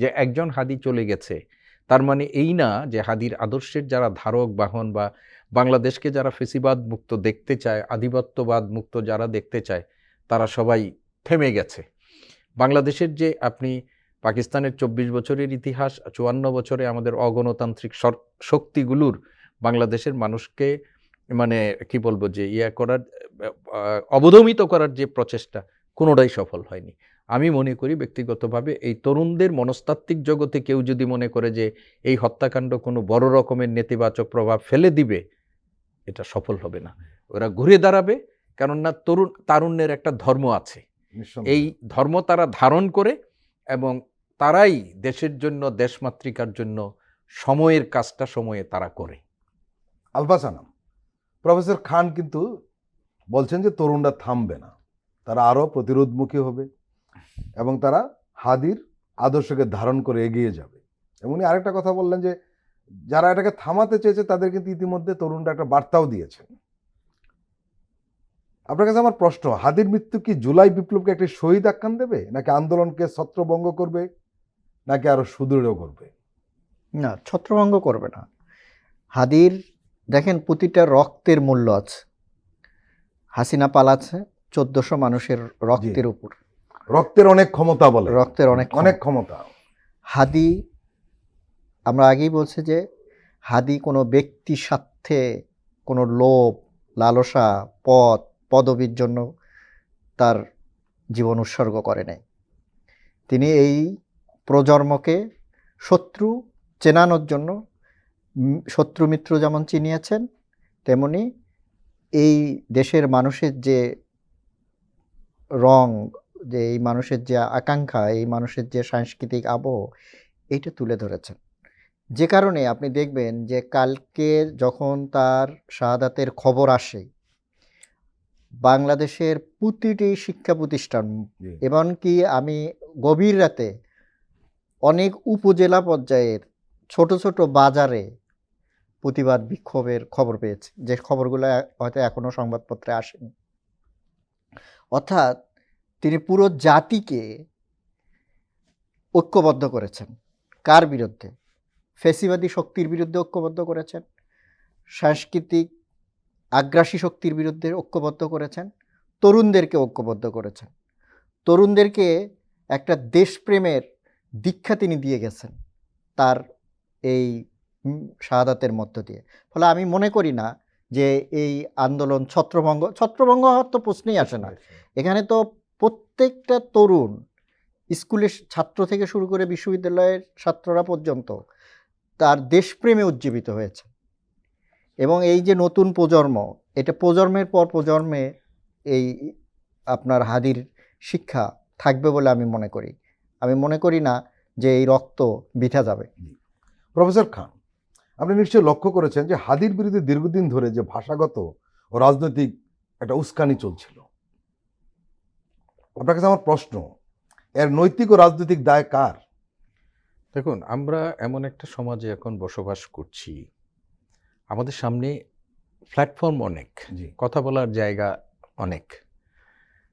যে একজন হাদি চলে গেছে, তার মানে এই না যে হাদির আদর্শের যারা ধারক বাহন বা বাংলাদেশকে যারা ফেসিবাদ মুক্ত দেখতে চায়, আধিপত্যবাদ মুক্ত যারা দেখতে চায়, তারা সবাই থেমে গেছে। বাংলাদেশের যে আপনি পাকিস্তানের ২৪ বছরের ইতিহাস, ৫৪ বছরে আমাদের অগণতান্ত্রিক শক্তিগুলোর বাংলাদেশের মানুষকে মানে কি বলবো যে করার, অবদমিত করার যে প্রচেষ্টা, কোনোটাই সফল হয়নি। আমি মনে করি ব্যক্তিগতভাবে এই তরুণদের মনস্তাত্ত্বিক জগতে কেউ যদি মনে করে যে এই হত্যাকাণ্ড কোনো বড় রকমের নেতিবাচক প্রভাব ফেলে দিবে, এটা সফল হবে না। ওরা ঘুরে দাঁড়াবে, কেননা তারুণ্যের একটা ধর্ম আছে, এই ধর্ম তারা ধারণ করে এবং তারাই দেশের জন্য, দেশমাতৃকার জন্য সময়ের কাজটা সময়ে তারা করে। আলফাজ আনাম, প্রফেসর খান কিন্তু বলছেন যে তরুণরা থামবে না, তারা আরও প্রতিরোধমুখী হবে এবং তারা হাদির আদর্শকে ধারণ করে এগিয়ে যাবে। এমনি আরেকটা কথা বললেন যে যারা এটাকে থামাতে চেয়েছে তাদের কিন্তু ইতিমধ্যে তরুণরা একটা বার্তাও দিয়েছেন। আপনার কাছে আমার প্রশ্ন, হাদির মৃত্যু কি জুলাই বিপ্লবকে একটি শহীদ আখ্যান দেবে, নাকি আন্দোলনকে ছত্রভঙ্গ করবে, নাকি আরো সুদৃঢ় করবে? না, ছত্রভঙ্গ করবে না। হাদির দেখেন প্রতিটা রক্তের মূল্য আছে। হাসিনা পালাচ্ছে 1400 মানুষের রক্তের উপর। রক্তের অনেক ক্ষমতা বলে, রক্তের অনেক ক্ষমতা। হাদি, আমরা আগেই বলছি যে হাদি কোনো ব্যক্তি স্বার্থে, কোনো লোভ, লালসা, পদবীর জন্য তার জীবন উৎসর্গ করে নাই। তিনি এই প্রজন্মকে শত্রু চেনানোর জন্য শত্রু মিত্র যেমন চিনিয়েছেন, তেমনি এই দেশের মানুষের যে রং, যে এই মানুষের যে আকাঙ্ক্ষা, এই মানুষের যে সাংস্কৃতিক আবহ, এইটা তুলে ধরেছেন। যে কারণে আপনি দেখবেন যে কালকে যখন তার শাহাদাতের খবর আসে, বাংলাদেশের প্রতিটি শিক্ষা প্রতিষ্ঠান, এমনকি আমি গভীর রাতে অনেক উপজেলা পর্যায়ের ছোট ছোট বাজারে প্রতিবাদ বিক্ষোভের খবর পেয়েছি, যে খবরগুলো হয়তো এখনো সংবাদপত্রে আসেনি। অর্থাৎ তিনি পুরো জাতিকে ঐক্যবদ্ধ করেছেন। কার বিরুদ্ধে? ফ্যাসিবাদী শক্তির বিরুদ্ধে ঐক্যবদ্ধ করেছেন, সাংস্কৃতিক আগ্রাসী শক্তির বিরুদ্ধে ঐক্যবদ্ধ করেছেন, তরুণদেরকে ঐক্যবদ্ধ করেছেন। তরুণদেরকে একটা দেশপ্রেমের দীক্ষা তিনি দিয়ে গেছেন তার এই শাহাদাতের মধ্য দিয়ে। ফলে আমি মনে করি না যে এই আন্দোলন ছত্রভঙ্গ হওয়ার তো প্রশ্নই আসে না। এখানে তো প্রত্যেকটা তরুণ, স্কুলের ছাত্র থেকে শুরু করে বিশ্ববিদ্যালয়ের ছাত্ররা পর্যন্ত তার দেশপ্রেমে উজ্জীবিত হয়েছে। এবং এই যে নতুন প্রজন্ম, এটা প্রজন্মের পর প্রজন্মে এই আপনার হাদির শিক্ষা থাকবে বলে আমি মনে করি। আমি মনে করি না যে এই রক্ত বৃথা যাবে। প্রফেসর খান, আপনি নিশ্চয়ই লক্ষ্য করেছেন যে হাদির বিরুদ্ধে দীর্ঘদিন ধরে যে ভাষাগত ও রাজনৈতিক একটা উস্কানি চলছিল। আপনার কাছে আমার প্রশ্ন, এর নৈতিক ও রাজনৈতিক দায় কার? দেখুন, আমরা এমন একটা সমাজে এখন বসবাস করছি, আমাদের সামনে প্ল্যাটফর্ম অনেক, কথা বলার জায়গা অনেক,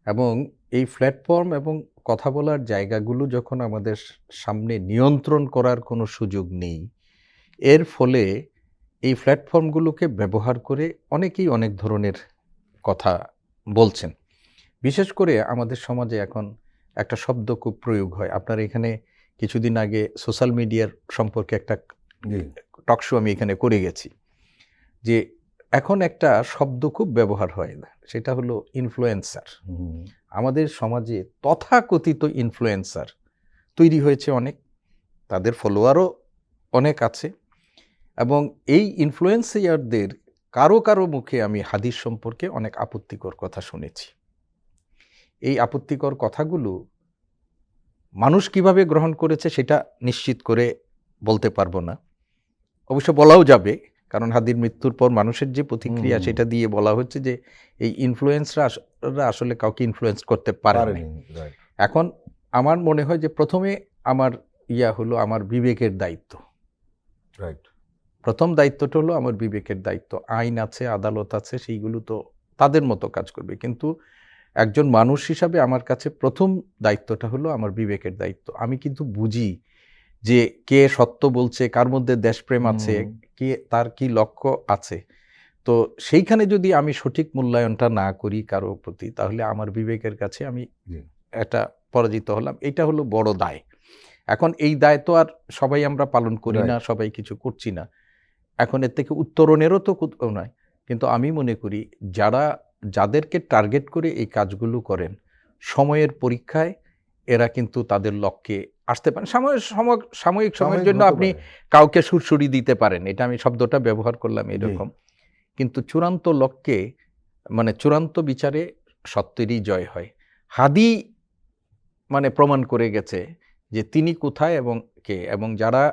এবং এই প্ল্যাটফর্ম এবং কথা বলার জায়গাগুলো যখন আমাদের সামনে নিয়ন্ত্রণ করার কোনো সুযোগ নেই, এর ফলে এই প্ল্যাটফর্মগুলোকে ব্যবহার করে অনেকেই অনেক ধরনের কথা বলছেন। বিশেষ করে আমাদের সমাজে এখন একটা শব্দ খুব প্রয়োগ হয়। আপনার এখানে কিছুদিন আগে সোশ্যাল মিডিয়ার সম্পর্কে একটা টক শো আমি এখানে করে গেছি, যে এখন একটা শব্দ খুব ব্যবহার হয় না, সেটা হলো ইনফ্লুয়েন্সার। আমাদের সমাজে তথাকথিত ইনফ্লুয়েন্সার তৈরি হয়েছে অনেক, তাদের ফলোয়ারও অনেক আছে, এবং এই ইনফ্লুয়েন্সারদের কারো কারো মুখে আমি হাদিস সম্পর্কে অনেক আপত্তিকর কথা শুনেছি। এই আপত্তিকর কথাগুলো মানুষ কিভাবে গ্রহণ করেছে সেটা নিশ্চিত করে বলতে পারবো না, অবশ্য বলাও যাবে, কারণ হাদির মৃত্যুর পর মানুষের যে প্রতিক্রিয়া সেটা দিয়ে বলা হচ্ছে যে এই ইনফ্লুয়েন্সাররা আসলে কাউকে ইনফ্লুয়েন্স করতে পারে না। এখন আমার মনে হয় যে প্রথমে আমার হলো আমার বিবেকের দায়িত্ব। প্রথম দায়িত্বটা হলো আমার বিবেকের দায়িত্ব। আইন আছে, আদালত আছে, সেইগুলো তো তাদের মতো কাজ করবে, কিন্তু একজন মানুষ হিসাবে আমার কাছে প্রথম দায়িত্বটা হলো আমার বিবেকের দায়িত্ব। আমি কিন্তু বুঝি যে কে সত্য বলছে, কার মধ্যে দেশপ্রেম আছে, কে তার কি লক্ষ্য আছে। তো সেইখানে যদি আমি সঠিক মূল্যায়নটা না করি কারো প্রতি, তাহলে আমার বিবেকের কাছে আমি একটা পরাজিত হলাম। এটা হলো বড় দায়। এখন এই দায় তো আর সবাই আমরা পালন করি না, সবাই কিছু করছি না, এখন এর থেকে উত্তরণেরও তো নয়। কিন্তু আমি মনে করি যাদেরকে টার্গেট করে এই কাজগুলো করেন, সময়ের পরীক্ষায় এরা কিন্তু তাদের লক্ষ্যে আসতে পারেন। সাময়িক সময়ের জন্য আপনি কাউকে সুরসুরি দিতে পারেন, এটা আমি শব্দটা ব্যবহার করলাম এরকম, কিন্তু চূড়ান্ত লক্ষ্যে, মানে চূড়ান্ত বিচারে সত্যেরই জয় হয়। হাদি প্রমাণ করে গেছে যে তিনি কোথায় এবং কে, এবং যারা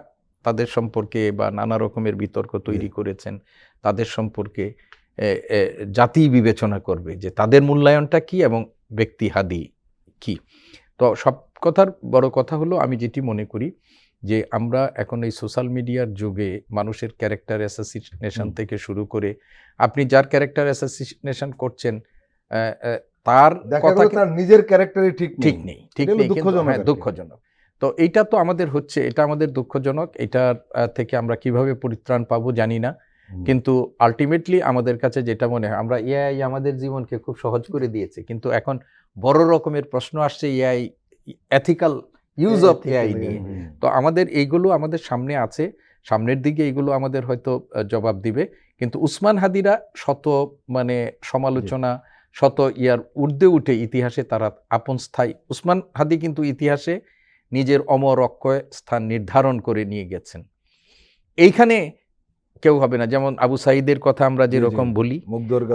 তাদের সম্পর্কে বা নানা রকমের বিতর্ক তৈরি করেছেন তাদের সম্পর্কে জাতি বিবেচনা করবে যে তাদের মূল্যায়নটা কি এবং ব্যক্তি হাদি কি। তো সব কথার বড় কথা হলো, আমি যেটি মনে করি যে আমরা এখন এই সোশ্যাল মিডিয়ার যুগে মানুষের ক্যারেক্টার অ্যাসাসিনেশন থেকে শুরু করে, আপনি যার ক্যারেক্টার অ্যাসাসিনেশন করছেন তার দেখা কথা গেল তার নিজের ক্যারেক্টারই ঠিক ঠিক নেই, ঠিক এটা হলো নেই, কিন্তু দুঃখজনক হ্যাঁ আর কি। দুঃখজনক। তো এইটা তো আমাদের হচ্ছে, এটা আমাদের দুঃখজনক। এটার থেকে আমরা কিভাবে পরিত্রাণ পাবো জানি না, কিন্তু আলটিমেটলি আমাদের কাছে যেটা মনে হয়, আমরা এআই আমাদের জীবনকে খুব সহজ করে দিয়েছে, কিন্তু এখন বড় রকমের প্রশ্ন আসছে AI ethical use of AI নিয়ে। তো আমাদের এইগুলো আমাদের সামনে আছে, সামনের দিকে এইগুলো আমাদের হয়তো জবাব দিবে। কিন্তু উসমান হাদিরা শত মানে সমালোচনা, শত ইয়ার ঊর্ধ্বে উঠে ইতিহাসে তারা আপন স্থায়ী। উসমান হাদি কিন্তু ইতিহাসে নিজের অমর অক্ষয় স্থান নির্ধারণ করে নিয়ে গেছেন। এইখানে কেউ হবে না। যেমন আবু সাঈদের কথা আমরা যেরকম বলি,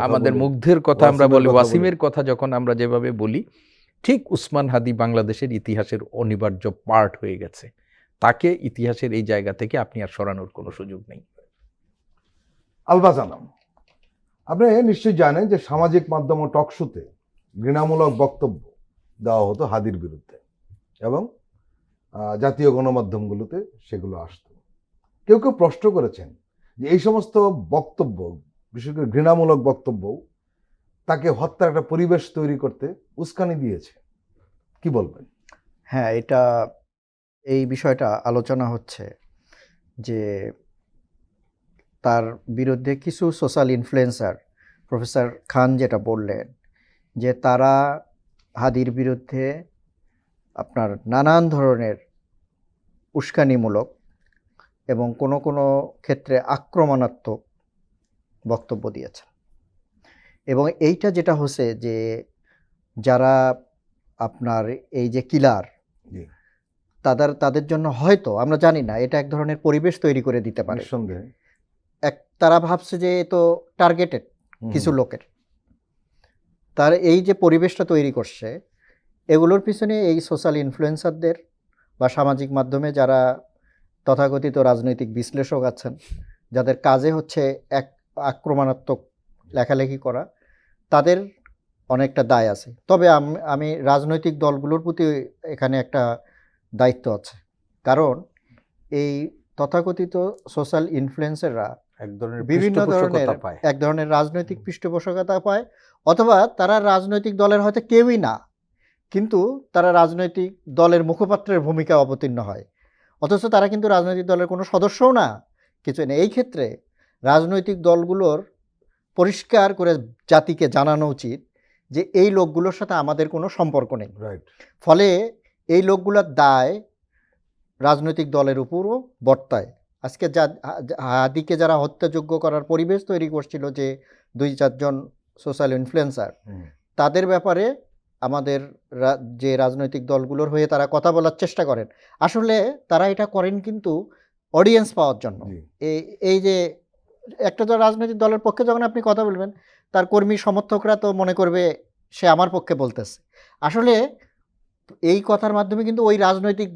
আমাদের মুগ্ধের কথা আমরা বলি, ওয়াসিমের কথা যখন আমরা যেভাবে বলি, ঠিক উসমান হাদি বাংলাদেশের ইতিহাসের অনিবার্য পার্ট হয়ে গেছে। তাকে ইতিহাসের এই জায়গা থেকে আপনি আর সরানোর কোনো সুযোগ নেই। আলবাজ আলম, আপনি নিশ্চয়ই জানেন যে সামাজিক মাধ্যম ও টকশোতে ঘৃণামূলক বক্তব্য দেওয়া হতো হাদির বিরুদ্ধে, এবং জাতীয় গণমাধ্যমগুলোতে সেগুলো আসতো। কেউ কেউ প্রশ্ন করেছেন যে এই সমস্ত বক্তব্য, বিশেষ করে ঘৃণামূলক বক্তব্য, তাকে হত্যার একটা পরিবেশ তৈরি করতে উস্কানি দিয়েছে। কি বলবেন? হ্যাঁ, এই বিষয়টা আলোচনা হচ্ছে যে তার বিরুদ্ধে কিছু সোশ্যাল ইনফ্লুয়েন্সার, প্রফেসর খান যেটা বললেন যে তারা হাদির বিরুদ্ধে আপনার নানান ধরনের উস্কানিমূলক এবং কোনো কোনো ক্ষেত্রে আক্রমণাত্মক বক্তব্য দিয়েছে। এবং এইটা যেটা হচ্ছে যে যারা আপনার এই যে কিলার, তাদের জন্য হয়তো আমরা জানি না, এটা এক ধরনের পরিবেশ তৈরি করে দিতে পারে। নিঃসন্দেহে তারা ভাবছে যে এ তো টার্গেটেড কিছু লোকের, তার এই যে পরিবেশটা তৈরি করছে, এগুলোর পিছনে এই সোশ্যাল ইনফ্লুয়েন্সারদের বা সামাজিক মাধ্যমে যারা তথাকথিত রাজনৈতিক বিশ্লেষক আছেন, যাদের কাজে হচ্ছে এক আক্রমণাত্মক লেখালেখি করা, তাদের অনেকটা দায় আছে। তবে আমি রাজনৈতিক দলগুলোর প্রতি এখানে একটা দায়িত্ব আছে, কারণ এই তথাকথিত সোশ্যাল ইনফ্লুয়েন্সাররা বিভিন্ন ধরনের এক ধরনের রাজনৈতিক পৃষ্ঠপোষকতা পায়, অথবা তারা রাজনৈতিক দলের হয়তো কেউই না, কিন্তু তারা রাজনৈতিক দলের মুখপাত্রের ভূমিকা অবতীর্ণ হয়, অথচ তারা কিন্তু রাজনৈতিক দলের কোনো সদস্যও না, কিছু নেই। এই ক্ষেত্রে রাজনৈতিক দলগুলোর পরিষ্কার করে জাতিকে জানানো উচিত যে এই লোকগুলোর সাথে আমাদের কোনো সম্পর্ক নেই। ফলে এই লোকগুলোর দায় রাজনৈতিক দলের উপরও বর্তায়। আজকে হাদিকে যারা হত্যাযোগ্য করার পরিবেশ তৈরি করছিল, যে 2-4 জন সোশ্যাল ইনফ্লুয়েন্সার, তাদের ব্যাপারে আমাদের যে রাজনৈতিক দলগুলোর হয়ে তারা কথা বলার চেষ্টা করেন, আসলে তারা এটা করেন কিন্তু অডিয়েন্স পাওয়ার জন্য। এই যে একটা রাজনৈতিক দলের পক্ষে যখন আপনি কথা বলবেন, তার কর্মী সমর্থকরা তো মনে করবে সে আমার পক্ষে বলতেছে। আসলে এই কথার মাধ্যমে কিন্তু ওই রাজনৈতিক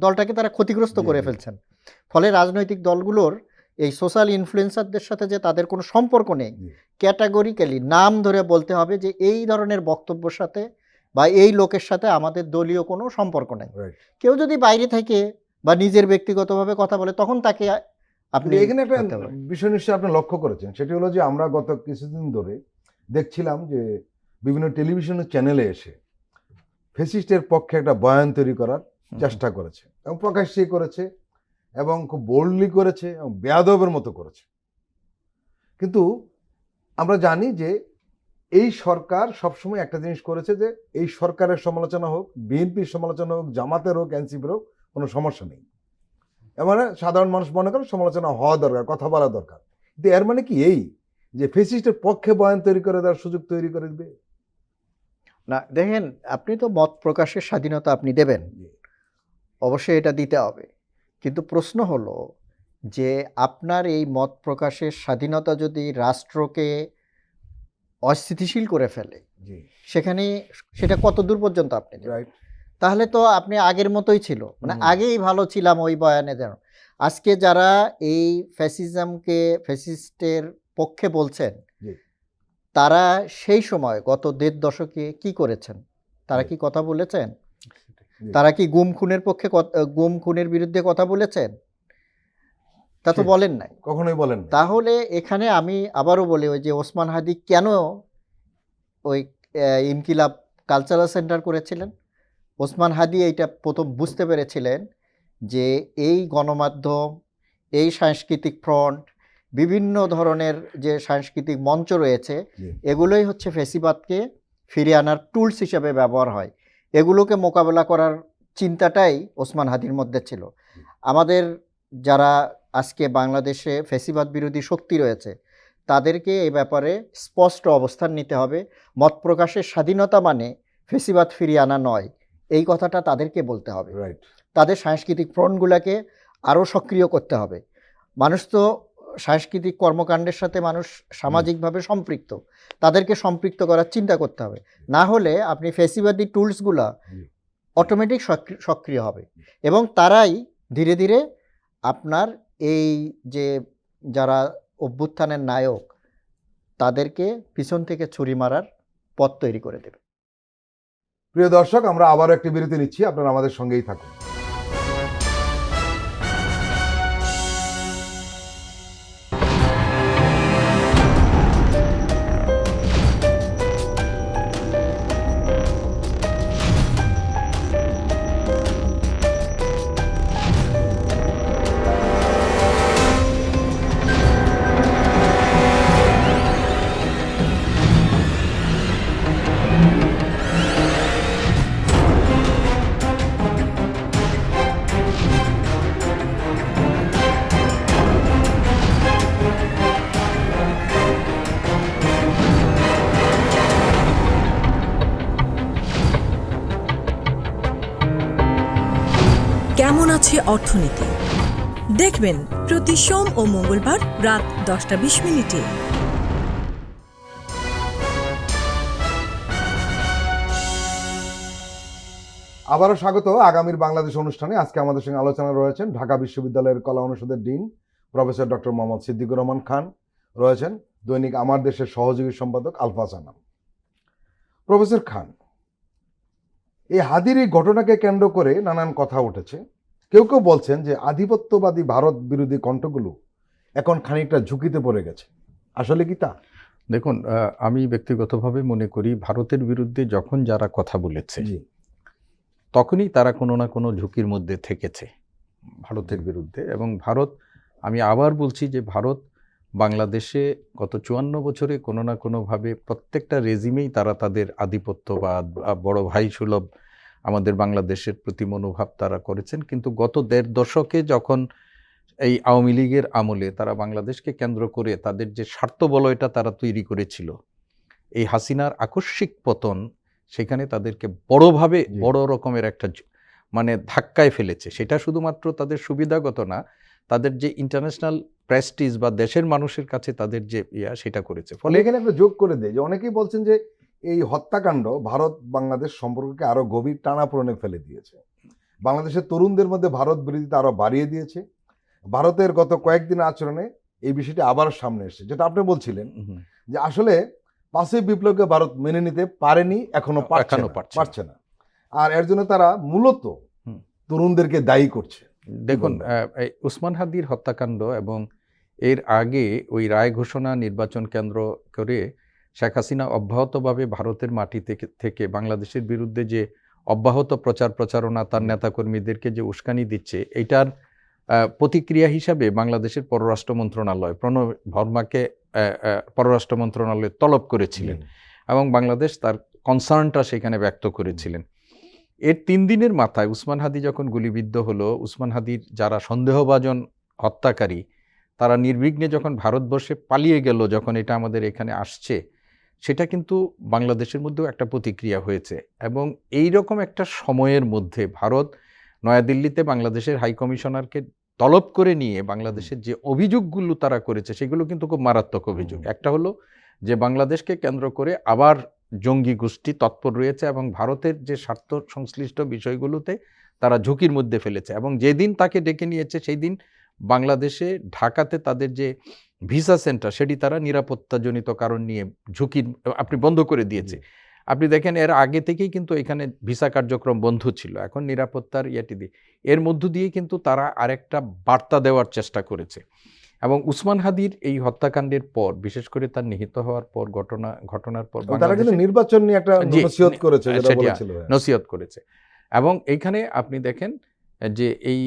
দলটাকে তারা ক্ষতিগ্রস্ত করে ফেলছেন। ফলে রাজনৈতিক দলগুলোর এই সোশ্যাল ইনফ্লুয়েন্সারদের সাথে যে তাদের কোনো সম্পর্ক নেই, ক্যাটাগরিক্যালি নাম ধরে বলতে হবে যে এই ধরনের বক্তব্যের সাথে বা এই লোকের সাথে আমাদের দলীয় কোনো সম্পর্ক নেই। কেউ যদি বাইরে থেকে বা নিজের ব্যক্তিগতভাবে কথা বলে, তখন তাকে আপনি এখানে একটা বিষয় নিশ্চয়ই আপনি লক্ষ্য করেছেন, সেটি হলো যে আমরা গত কিছুদিন ধরে দেখছিলাম যে বিভিন্ন টেলিভিশন চ্যানেলে এসে ফ্যাসিস্টের পক্ষে একটা বয়ান তৈরি করার চেষ্টা করেছে, এবং প্রকাশ্যে করেছে, এবং খুব বোল্ডলি করেছে, এবং বেয়াদবের মতো করেছে। কিন্তু আমরা জানি যে এই সরকার সবসময় একটা জিনিস করেছে, যে এই সরকারের সমালোচনা হোক, বিএনপির সমালোচনা হোক, জামাতের হোক, এনসিপির হোক, কোনো সমস্যা নেই। মানে সাধারণ মানুষ মনে করে সমালোচনা হওয়া দরকার, কথা বলা দরকার। কিন্তু এর মানে কি এই যে ফ্যাসিস্টের পক্ষে বয়ান তৈরি করে দেওয়ার সুযোগ তৈরি করে দিবে? না, দেখেন, আপনি তো মত প্রকাশের স্বাধীনতা আপনি দেবেন, অবশ্যই এটা দিতে হবে, কিন্তু প্রশ্ন হলো যে আপনার এই মত প্রকাশের স্বাধীনতা যদি রাষ্ট্রকে অস্থিতিশীল করে ফেলে, সেখানে সেটা কত দূর পর্যন্ত আপনি, তাহলে তো আপনি আগের মতোই ছিল, মানে হুম। আগেই ভালো ছিলাম ওই বয়ানে যেন। আজকে যারা এই ফ্যাসিজমকে ফ্যাসিস্টের পক্ষে বলছেন, জি। তারা সেই সময় গত ১.৫ দশকে কি করেছেন? তারা জি। কি কথা বলেছেন? জি। তারা কি গুম খুনের পক্ষে গুম খুনের বিরুদ্ধে কথা বলেছেন? তা তো সে- বলেন নাই। কখনোই বলেন না। তাহলে এখানে আমি আবারও বলি, ওই যে ওসমান হাদি কেন ওই ইনকিলাব কালচারাল সেন্টার করেছিলেন? ওসমান হাদি এইটা প্রথম বুঝতে পেরেছিলেন যে এই গণমাধ্যম, এই সাংস্কৃতিক ফ্রন্ট, বিভিন্ন ধরনের যে সাংস্কৃতিক মঞ্চ রয়েছে, জি। এগুলোই হচ্ছে ফ্যাসিবাদকে ফিরিয়ে আনার টুলস হিসেবে ব্যবহার হয়। এগুলোকে মোকাবেলা করার চিন্তাটাই ওসমান হাদির মধ্যে ছিল। আমাদের যারা আজকে বাংলাদেশে ফ্যাসিবাদ বিরোধী শক্তি রয়েছে, তাদেরকে এই ব্যাপারে স্পষ্ট অবস্থান নিতে হবে। মত প্রকাশের স্বাধীনতা মানে ফ্যাসিবাদ ফিরিয়ে আনা নয়, এই কথাটা তাদেরকে বলতে হবে। রাইট। তাদের সাংস্কৃতিক ফ্রন্টগুলোকে আরও সক্রিয় করতে হবে। মানুষ তো সাংস্কৃতিক কর্মকাণ্ডের সাথে মানুষ সামাজিকভাবে সম্পৃক্ত, তাদেরকে সম্পৃক্ত করার চিন্তা করতে হবে। না হলে আপনি ফ্যাসিবাদী টুলসগুলা জি। অটোমেটিক সক্রিয় হবে এবং তারাই ধীরে ধীরে আপনার এই যে যারা অভ্যুত্থানের নায়ক, তাদেরকে পিছন থেকে ছুরি মারার পথ তৈরি করে দেবে। প্রিয় দর্শক, আমরা আবারও একটি বিরতি নিচ্ছি, আপনারা আমাদের সঙ্গেই থাকুন। কেমন আছে অর্থনীতি দেখবেন প্রতি সোম ও মঙ্গলবার রাত 10:20 আবারও স্বাগত আগামীর বাংলাদেশ অনুষ্ঠানে। আজকে আমাদের সঙ্গে আলোচনা রয়েছেন ঢাকা বিশ্ববিদ্যালয়ের কলা অনুষদের dean professor doctor Mohammad Siddiqur Rahman Khan, রয়েছেন দৈনিক আমার দেশের সহযোগী সম্পাদক আলফাজ আনাম। প্রফেসর খান, এই হাদির এই ঘটনাকে কেন্দ্র করে নানান কথা উঠেছে। কেউ কেউ বলছেন যে আধিপত্যবাদী ভারত বিরোধী কণ্ঠগুলো এখন খানিকটা ঝুঁকিতে পড়ে গেছে। আসলে কি তা? দেখুন, আমি ব্যক্তিগতভাবে মনে করি ভারতের বিরুদ্ধে যখন যারা কথা বলেছে জি। তখনই তারা কোনো না কোনো ঝুঁকির মধ্যে থেকেছে ভারতের বিরুদ্ধে। এবং ভারত, আমি আবার বলছি যে ভারত বাংলাদেশে গত 54 বছরে কোনো না কোনোভাবে প্রত্যেকটা রেজিমেই তারা তাদের আধিপত্যবাদ বা বড় ভাই সুলভ আমাদের বাংলাদেশের প্রতি মনোভাব তারা করেছেন। কিন্তু গত 1.5 দশকে যখন এই আওয়ামী লীগের আমলে তারা বাংলাদেশকে কেন্দ্র করে তাদের যে স্বার্থ বলয়টা তারা তৈরি করেছিল, এই হাসিনার আকস্মিক পতন সেখানে তাদেরকে বড়ভাবে জি। বড় রকমের একটা মানে ধাক্কায় ফেলেছে। সেটা শুধুমাত্র তাদের সুবিধাগত না, তাদের যে ইন্টারন্যাশনাল প্রেস্টিজ বা দেশের মানুষের কাছে তাদের যে সেটা করেছে। ফলে এখানে একটা যোগ করে দেয় যে অনেকেই বলছেন যে এই হত্যাকাণ্ড ভারত বাংলাদেশ সম্পর্ককে আরো গভীর টানাপোড়েনে ফেলে দিয়েছে, বাংলাদেশের তরুণদের মধ্যে ভারত বিরোধিতা আরো বাড়িয়ে দিয়েছে। ভারতের গত কয়েকদিন আচরণে এই বিষয়টি আবার সামনে এসেছে, যেটা আপনি বলছিলেন যে আসলে 5ই বিপ্লবকে ভারত মেনে নিতে পারেনি, এখনো পারছে না। আর এর জন্য তারা মূলত তরুণদেরকে দায়ী করছে। দেখুন, এই উসমান হাদির হত্যাকাণ্ড এবং এর আগে ওই রায় ঘোষণা নির্বাচন কেন্দ্র করে শেখ হাসিনা অব্যাহতভাবে ভারতের মাটি থেকে বাংলাদেশের বিরুদ্ধে যে অব্যাহত প্রচারণা, তার নেতাকর্মীদেরকে যে উস্কানি দিচ্ছে, এইটার প্রতিক্রিয়া হিসাবে বাংলাদেশের পররাষ্ট্র মন্ত্রণালয় প্রণব বর্মাকে পররাষ্ট্র মন্ত্রণালয় তলব করেছিলেন এবং বাংলাদেশ তার কনসার্নটা সেখানে ব্যক্ত করেছিলেন। এর 3 দিনের মাথায় উসমান হাদি যখন গুলিবিদ্ধ হলো, উসমান হাদির যারা সন্দেহভাজন হত্যাকারী তারা নির্বিঘ্নে যখন ভারতবর্ষে পালিয়ে গেল, যখন এটা আমাদের এখানে আসছে, সেটা কিন্তু বাংলাদেশের মধ্যেও একটা প্রতিক্রিয়া হয়েছে। এবং এই রকম একটা সময়ের মধ্যে ভারত নয়াদিল্লিতে বাংলাদেশের হাই কমিশনারকে তলব করে নিয়ে বাংলাদেশের যে অভিযোগগুলো তারা করেছে সেগুলো কিন্তু খুব মারাত্মক অভিযোগ। একটা হলো যে বাংলাদেশকে কেন্দ্র করে আবার জঙ্গি গোষ্ঠী তৎপর রয়েছে এবং ভারতের যে স্বার্থ সংশ্লিষ্ট বিষয়গুলোতে তারা ঝুঁকির মধ্যে ফেলেছে। এবং যেদিন তাকে ডেকে নিয়েছে সেই দিন বাংলাদেশে ঢাকাতে তাদের যে ভিসা সেন্টার সেটি তারা নিরাপত্তাজনিত কারণ নিয়ে ঝুঁকির আপনি বন্ধ করে দিয়েছে। আপনি দেখেন এর আগে থেকেই কিন্তু এখানে ভিসা কার্যক্রম বন্ধ ছিল, এখন নিরাপত্তার ইয়েটি দিয়ে এর মধ্য দিয়ে কিন্তু তারা আরেকটা বার্তা দেওয়ার চেষ্টা করেছে। এবং উসমান হাদির এই হত্যাকাণ্ডের পর, বিশেষ করে তার নিহত হওয়ার পর ঘটনার পর তারা কিন্তু বাংলাদেশে নির্বাচন নিয়ে একটা জি, নসিহত করেছে, যেটা সেটি বলেছিল। নসিহত করেছে। এবং এইখানে আপনি দেখেন যে এই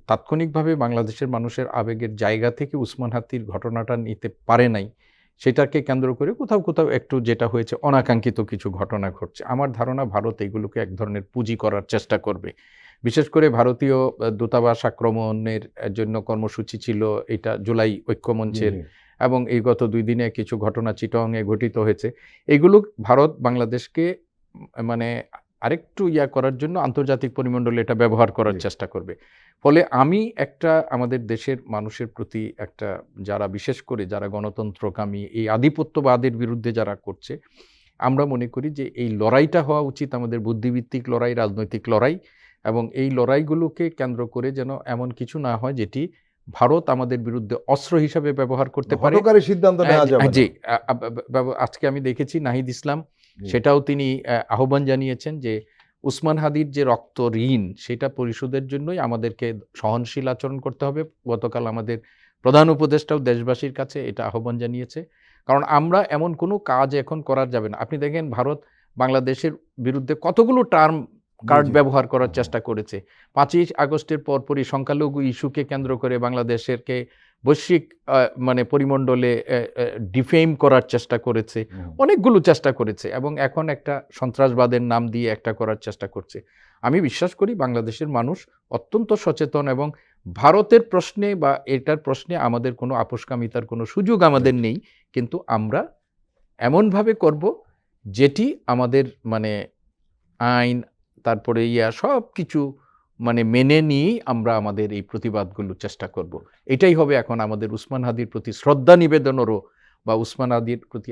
তাৎক্ষণিকভাবে বাংলাদেশের মানুষের আবেগের জায়গা থেকে উসমান হাদির ঘটনাটা নিতে পারে নাই, সেটাকে কেন্দ্র করে কোথাও কোথাও একটু যেটা হয়েছে অনাকাঙ্ক্ষিত কিছু ঘটনা ঘটছে। আমার ধারণা ভারত এইগুলোকে এক ধরনের পুঁজি করার চেষ্টা করবে। বিশেষ করে ভারতীয় দূতাবাস আক্রমণের জন্য কর্মসূচি ছিল এটা জুলাই ঐক্যমঞ্চের, এবং এই গত 2 দিনে কিছু ঘটনা চিটংয়ে ঘটিত হয়েছে। এগুলো ভারত বাংলাদেশকে মানে আরেকটু করার জন্য আন্তর্জাতিক পরিমণ্ডলে এটা ব্যবহার করার চেষ্টা করবে। ফলে আমি একটা আমাদের দেশের মানুষের প্রতি একটা, যারা বিশেষ করে যারা গণতন্ত্রকামী, এই আধিপত্যবাদের বিরুদ্ধে যারা করছে, আমরা মনে করি যে এই লড়াইটা হওয়া উচিত আমাদের বুদ্ধিভিত্তিক লড়াই, রাজনৈতিক লড়াই। এবং এই লড়াইগুলোকে কেন্দ্র করে যেন এমন কিছু না হয় যেটি ভারত আমাদের বিরুদ্ধে অস্ত্র হিসাবে ব্যবহার করতে পারে। হঠকারী সিদ্ধান্ত নেওয়া যাবে না। জি, আজকে আমি দেখেছি নাহিদ ইসলাম সেটাও তিনি আহ্বান জানিয়েছেন যে উসমান হাদির যে রক্ত ঋণ সেটা পরিশোধের জন্যই আমাদেরকে সহনশীল আচরণ করতে হবে। গতকাল আমাদের প্রধান উপদেষ্টাও দেশবাসীর কাছে এটা আহ্বান জানিয়েছে, কারণ আমরা এমন কোনো কাজ এখন করার যাবে না। আপনি দেখেন ভারত বাংলাদেশের বিরুদ্ধে কতগুলো টার্ম কার্ড ব্যবহার করার চেষ্টা করেছে। 5ই আগস্টের পরপরই সংখ্যালঘু ইস্যুকে কেন্দ্র করে বাংলাদেশেরকে বৈশ্বিক মানে পরিমণ্ডলে ডিফেম করার চেষ্টা করেছে, অনেকগুলো চেষ্টা করেছে, এবং এখন একটা সন্ত্রাসবাদের নাম দিয়ে একটা করার চেষ্টা করছে। আমি বিশ্বাস করি বাংলাদেশের মানুষ অত্যন্ত সচেতন, এবং ভারতের প্রশ্নে বা এটার প্রশ্নে আমাদের কোনো আপোষকামিতার কোনো সুযোগ আমাদের নেই, কিন্তু আমরা এমনভাবে করব যেটি আমাদের মানে আইন, তারপরে সব কিছু মানে মেনে নিয়েই আমরা আমাদের এই প্রতিবাদগুলো চেষ্টা করব। এটাই হবে এখন আমাদের উসমান হাদির প্রতি শ্রদ্ধা নিবেদনেরও বা উসমান হাদির প্রতি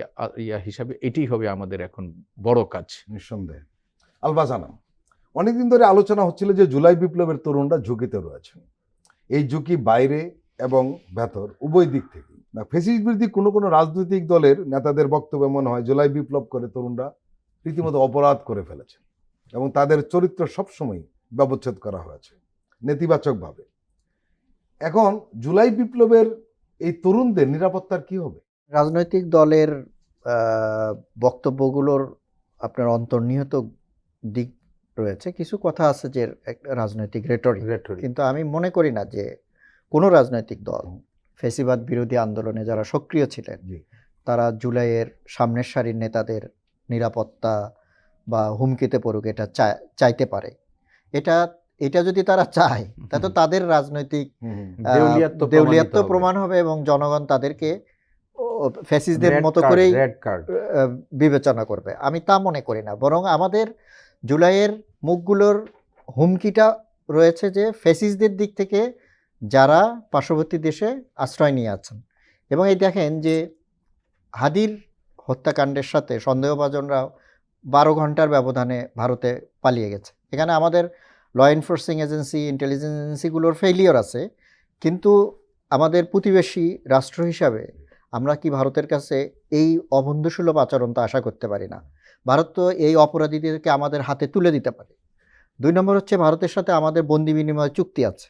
হিসাবে এটাই হবে আমাদের এখন বড় কাজ। নিঃসন্দেহে। আলবাজ আনাম, অনেকদিন ধরে আলোচনা হচ্ছিল যে জুলাই বিপ্লবের তরুণরা ঝুঁকিতে রয়েছে। এই ঝুঁকি বাইরে এবং ভেতর উভয় দিক থেকে। না, ফ্যাসিস্ট বিরোধী কোনো রাজনৈতিক দলের নেতাদের বক্তব্য এমন হয় জুলাই বিপ্লব করে তরুণরা রীতিমতো অপরাধ করে ফেলেছে এবং তাদের চরিত্র সবসময় ব্যবচ্ছেদ করা হয়েছে নেতিবাচকভাবে। এখন জুলাই বিপ্লবের এই তরুণদের নিরাপত্তার কি হবে? রাজনৈতিক দলের বক্তব্যগুলোর আপনার অন্তর্নিহিত দিক রয়েছে। কিছু কথা আছে যে একটা রাজনৈতিক রেটরিক, কিন্তু আমি মনে করি না যে কোনো রাজনৈতিক দল ফ্যাসিবাদ বিরোধী আন্দোলনে যারা সক্রিয় ছিলেন তারা জুলাইয়ের সামনের সারির নেতাদের নিরাপত্তা বা হুমকিতে পড়ুক এটা চাইতে পারে। এটা যদি তারা চায় তাহলে তো তাদের রাজনৈতিক দেউলিয়াত্ব প্রমাণ হবে এবং জনগণ তাদেরকে ফ্যাসিস্টদের মতো করেই বিবেচনা করবে। আমি তা মনে করি না, বরং আমাদের জুলাইয়ের মুখগুলোর হুমকিটা রয়েছে যে ফ্যাসিস্টদের দিক থেকে যারা পার্শ্ববর্তী দেশে আশ্রয় নিয়ে আছেন। এবং এই দেখেন যে হাদির হত্যাকাণ্ডের সাথে সন্দেহভাজনরা 12 ঘন্টার ব্যবধানে ভারতে পালিয়ে গেছে। এখানে আমাদের ল এনফোর্সিং এজেন্সি, ইন্টেলিজেন্স এজেন্সিগুলোর ফেইলিওর আছে, কিন্তু আমাদের প্রতিবেশী রাষ্ট্র হিসাবে আমরা কি ভারতের কাছে এই অবন্ধুসুলভ আচরণ তো আশা করতে পারি না। ভারত তো এই অপরাধীদেরকে আমাদের হাতে তুলে দিতে পারে। 2 নম্বর হচ্ছে ভারতের সাথে আমাদের বন্দি বিনিময় চুক্তি আছে।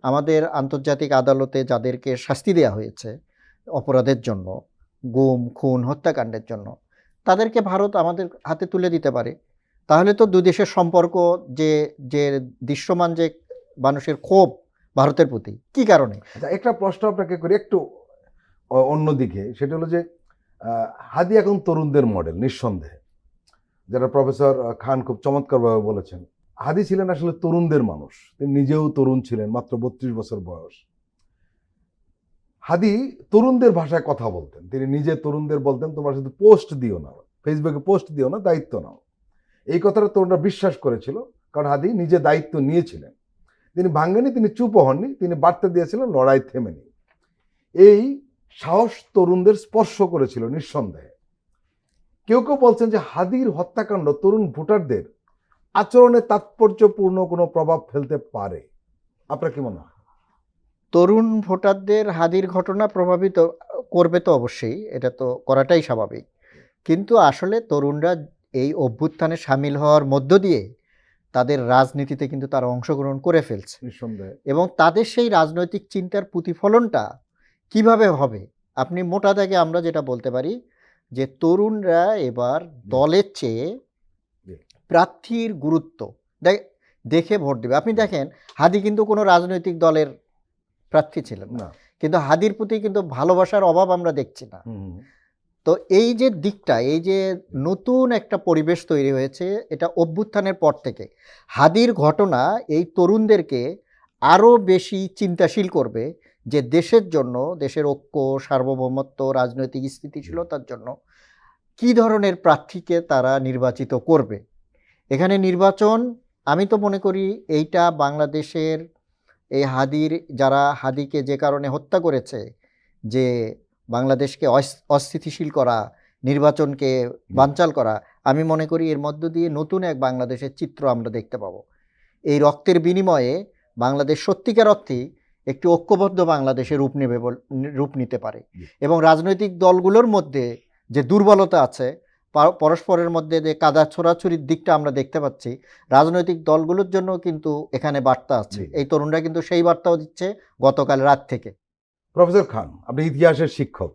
আমাদের আন্তর্জাতিক আদালতে যাদেরকে শাস্তি দেওয়া হয়েছে অপরাধের জন্য, গুম, খুন, হত্যাকাণ্ডের জন্য, তাদেরকে ভারত আমাদের হাতে তুলে দিতে পারে। তাহলে তো দুই দেশের সম্পর্ক যে দৃশ্যমান যে মানুষের ক্ষোভ ভারতের প্রতি কি কারণে। একটা প্রশ্ন আপনাকে করি একটু অন্যদিকে, সেটা হলো যে হাদি এখন তরুণদের মডেল নিঃসন্দেহে, যেটা প্রফেসর খান খুব চমৎকারভাবে বলেছেন। হাদি ছিলেন আসলে তরুণদের মানুষ, তিনি নিজেও তরুণ ছিলেন, মাত্র 32 বছর বয়স। হাদি তরুণদের ভাষায় কথা বলতেন, তিনি নিজে তরুণদের বলতেন তোমরা শুধু পোস্ট দিও না, ফেসবুকে পোস্ট দিও না, দায়িত্ব নাও। এই কথাটা তরুণরা বিশ্বাস করেছিল, কারণ হাদি নিজে দায়িত্ব নিয়েছিলেন। তিনি ভাঙ্গেনি, তিনি চুপও হননি, তিনি বার্তা দিয়েছিলেন লড়াই থেমেনি। এই সাহস তরুণদের স্পর্শ করেছিল নিঃসন্দেহে। কেউ কেউ বলছেন যে হাদির হত্যাকাণ্ড তরুণ ভোটারদের আচরণে তাৎপর্যপূর্ণ কোনো প্রভাব ফেলতে পারে। আপনার কি মনে হয়? তরুণ ভোটারদের হাদির ঘটনা প্রভাবিত করবে তো অবশ্যই, এটা তো করাটাই স্বাভাবিক। কিন্তু আসলে তরুণরা এই অভ্যুত্থানে সামিল হওয়ার মধ্য দিয়ে তাদের রাজনীতিতে কিন্তু তারা অংশগ্রহণ করে ফেলছে, নিঃসন্দেহে। এবং তাদের সেই রাজনৈতিক চিন্তার প্রতিফলনটা কিভাবে হবে, আপনি মোটা দাগে আমরা যেটা বলতে পারি যে তরুণরা এবার দলের চেয়ে জি। প্রার্থীর গুরুত্ব দেখে ভোট দেবে। আপনি দেখেন, হাদি কিন্তু কোনো রাজনৈতিক দলের প্রার্থী ছিলেন না, না। কিন্তু হাদির প্রতি কিন্তু ভালোবাসার অভাব আমরা দেখছি না। হুম। তো এই যে দিকটা, এই যে নতুন একটা পরিবেশ তৈরি হয়েছে, এটা অভ্যুত্থানের পর থেকে হাদির ঘটনা এই তরুণদেরকে আরও বেশি চিন্তাশীল করবে যে দেশের জন্য, দেশের ঐক্য, সার্বভৌমত্ব, রাজনৈতিক স্থিতিশীলতার জন্য কী ধরনের প্রার্থীকে তারা নির্বাচিত করবে। এখানে নির্বাচন, আমি তো মনে করি এইটা বাংলাদেশের এই যারা হাদিকে যে কারণে হত্যা করেছে, যে বাংলাদেশকে অস্থিতিশীল করা, নির্বাচনকে বানচাল করা, আমি মনে করি এর মধ্য দিয়ে নতুন এক বাংলাদেশের চিত্র আমরা দেখতে পাবো। এই রক্তের বিনিময়ে বাংলাদেশ সত্যিকার অর্থেই একটি ঐক্যবদ্ধ বাংলাদেশের রূপ নিতে পারে। এবং রাজনৈতিক দলগুলোর মধ্যে যে দুর্বলতা আছে, পরস্পরের মধ্যে যে কাদা ছোড়াছুরির দিকটা আমরা দেখতে পাচ্ছি, রাজনৈতিক দলগুলোর জন্য কিন্তু এখানে বার্তা আছে। এই তরুণরা কিন্তু সেই বার্তাও দিচ্ছে গতকাল রাত থেকে। প্রফেসর খান, আপনি ইতিহাসের শিক্ষক,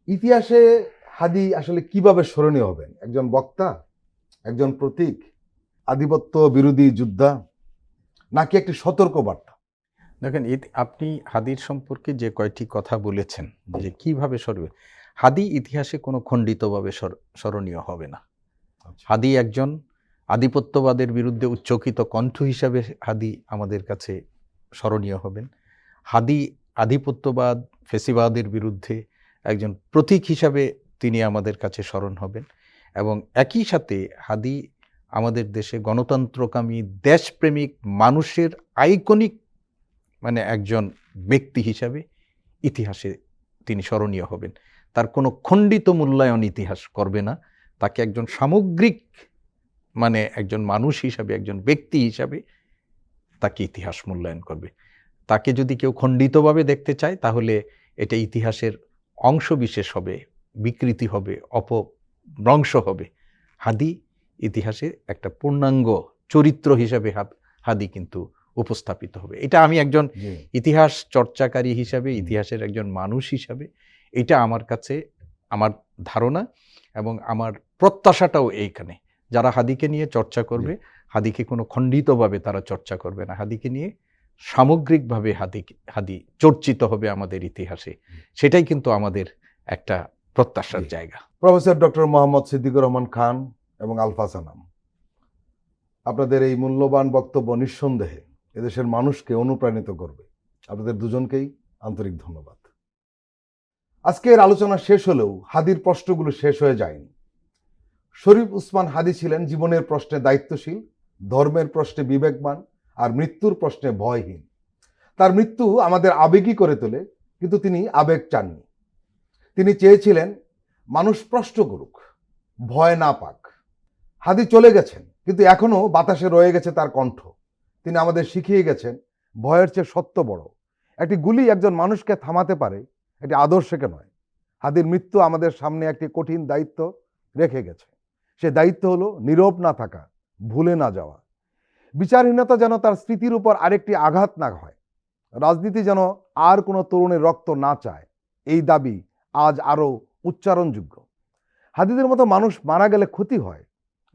ইতিহাসে হাদি আসলে কিভাবে স্মরণীয় হবেন? একজন বক্তা, একজন প্রতীক, আধিপত্য বিরোধী যোদ্ধা, নাকি একটি সতর্ক বার্তা? দেখেন, আপনি হাদির সম্পর্কে যে কয়টি কথা বলেছেন যে কিভাবে হাদি ইতিহাসে কোনো খণ্ডিতভাবে স্মরণীয় হবে না। হাদি একজন আধিপত্যবাদের বিরুদ্ধে উচ্চকিত কণ্ঠ হিসাবে হাদি আমাদের কাছে স্মরণীয় হবেন। হাদি আধিপত্যবাদ, ফেসিবাদের বিরুদ্ধে একজন প্রতীক হিসাবে তিনি আমাদের কাছে স্মরণ হবেন। এবং একই সাথে হাদি আমাদের দেশে গণতন্ত্রকামী, দেশপ্রেমিক মানুষের আইকনিক একজন ব্যক্তি হিসাবে ইতিহাসে তিনি স্মরণীয় হবেন। তার কোনো খণ্ডিত মূল্যায়ন ইতিহাস করবে না। তাকে একজন সামগ্রিক একজন মানুষ হিসাবে, একজন ব্যক্তি হিসাবে তাকে ইতিহাস মূল্যায়ন করবে। তাকে যদি কেউ খণ্ডিতভাবে দেখতে চায় তাহলে এটা ইতিহাসের অংশ বিশেষ হবে, বিকৃতি হবে, অপভ্রংশ হবে। হাদি ইতিহাসে একটা পূর্ণাঙ্গ চরিত্র হিসাবে হাদি কিন্তু উপস্থাপিত হবে। এটা আমি একজন ইতিহাস চর্চাকারী হিসাবে, ইতিহাসের একজন মানুষ হিসাবে, এটা আমার কাছে আমার ধারণা এবং আমার প্রত্যাশাটাও এইখানে। যারা হাদিকে নিয়ে চর্চা করবে, হাদিকে কোনো খণ্ডিতভাবে তারা চর্চা করবে না। হাদিকে নিয়ে সামগ্রিকভাবে হাদি চর্চিত হবে আমাদের ইতিহাসে। সেটাই কিন্তু আমাদের একটা প্রত্যাশার জায়গা। প্রফেসর ডক্টর মোহাম্মদ সিদ্দিকুর রহমান খান এবং আলফা সানাম, আপনাদের এই মূল্যবান বক্তব্য নিঃসন্দেহে এদেশের মানুষকে অনুপ্রাণিত করবে। আপনাদের দুজনকেই আন্তরিক ধন্যবাদ। আজকের আলোচনা শেষ হলেও হাদির প্রশ্নগুলো শেষ হয়ে যায়নি। শরীফ উসমান হাদি ছিলেন জীবনের প্রশ্নে দায়িত্বশীল, ধর্মের প্রশ্নে বিবেকবান, আর মৃত্যুর প্রশ্নে ভয়হীন। তার মৃত্যু আমাদের আবেগী করে তোলে, কিন্তু তিনি আবেগ চাননি। তিনি চেয়েছিলেন মানুষ প্রশ্ন করুক, ভয় না পাক। হাদি চলে গেছেন, কিন্তু এখনো বাতাসে রয়ে গেছে তার কণ্ঠ। তিনি আমাদের শিখিয়ে গেছেন ভয়ের চেয়ে সত্য বড়। একটি গুলি একজন মানুষকে থামাতে পারে, এটি আদর্শকে নয়। হাদির মৃত্যু আমাদের সামনে একটি কঠিন দায়িত্ব রেখে গেছে। সে দায়িত্ব হলো নীরব না থাকা, ভুলে না যাওয়া। বিচারহীনতা যেন তার স্মৃতির উপর আরেকটি আঘাত না হয়। রাজনীতি যেন আর কোনো তরুণের রক্ত না চায়, এই দাবি আজ আরও উচ্চারণযোগ্য। হাদিদের মতো মানুষ মারা গেলে ক্ষতি হয়,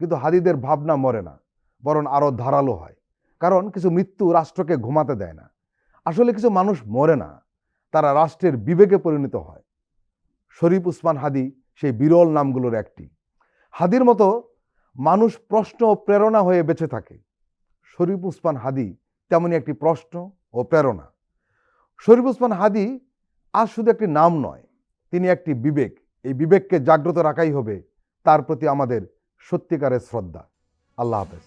কিন্তু হাদিদের ভাবনা মরে না, বরং আরও ধারালো হয়। কারণ কিছু মৃত্যু রাষ্ট্রকে ঘুমাতে দেয় না। আসলে কিছু মানুষ মরে না, তারা রাষ্ট্রের বিবেকে পরিণত হয়। শরীফ উসমান হাদি সেই বিরল নামগুলোর একটি। হাদির মতো মানুষ প্রশ্ন ও প্রেরণা হয়ে বেঁচে থাকে। শরীফ উসমান হাদি তেমনই একটি প্রশ্ন ও প্রেরণা। শরীফ উসমান হাদি আজ শুধু একটি নাম নয়, তিনি একটি বিবেক। এই বিবেককে জাগ্রত রাখাই হবে তার প্রতি আমাদের সত্যিকারের শ্রদ্ধা। আল্লাহ হাফেজ।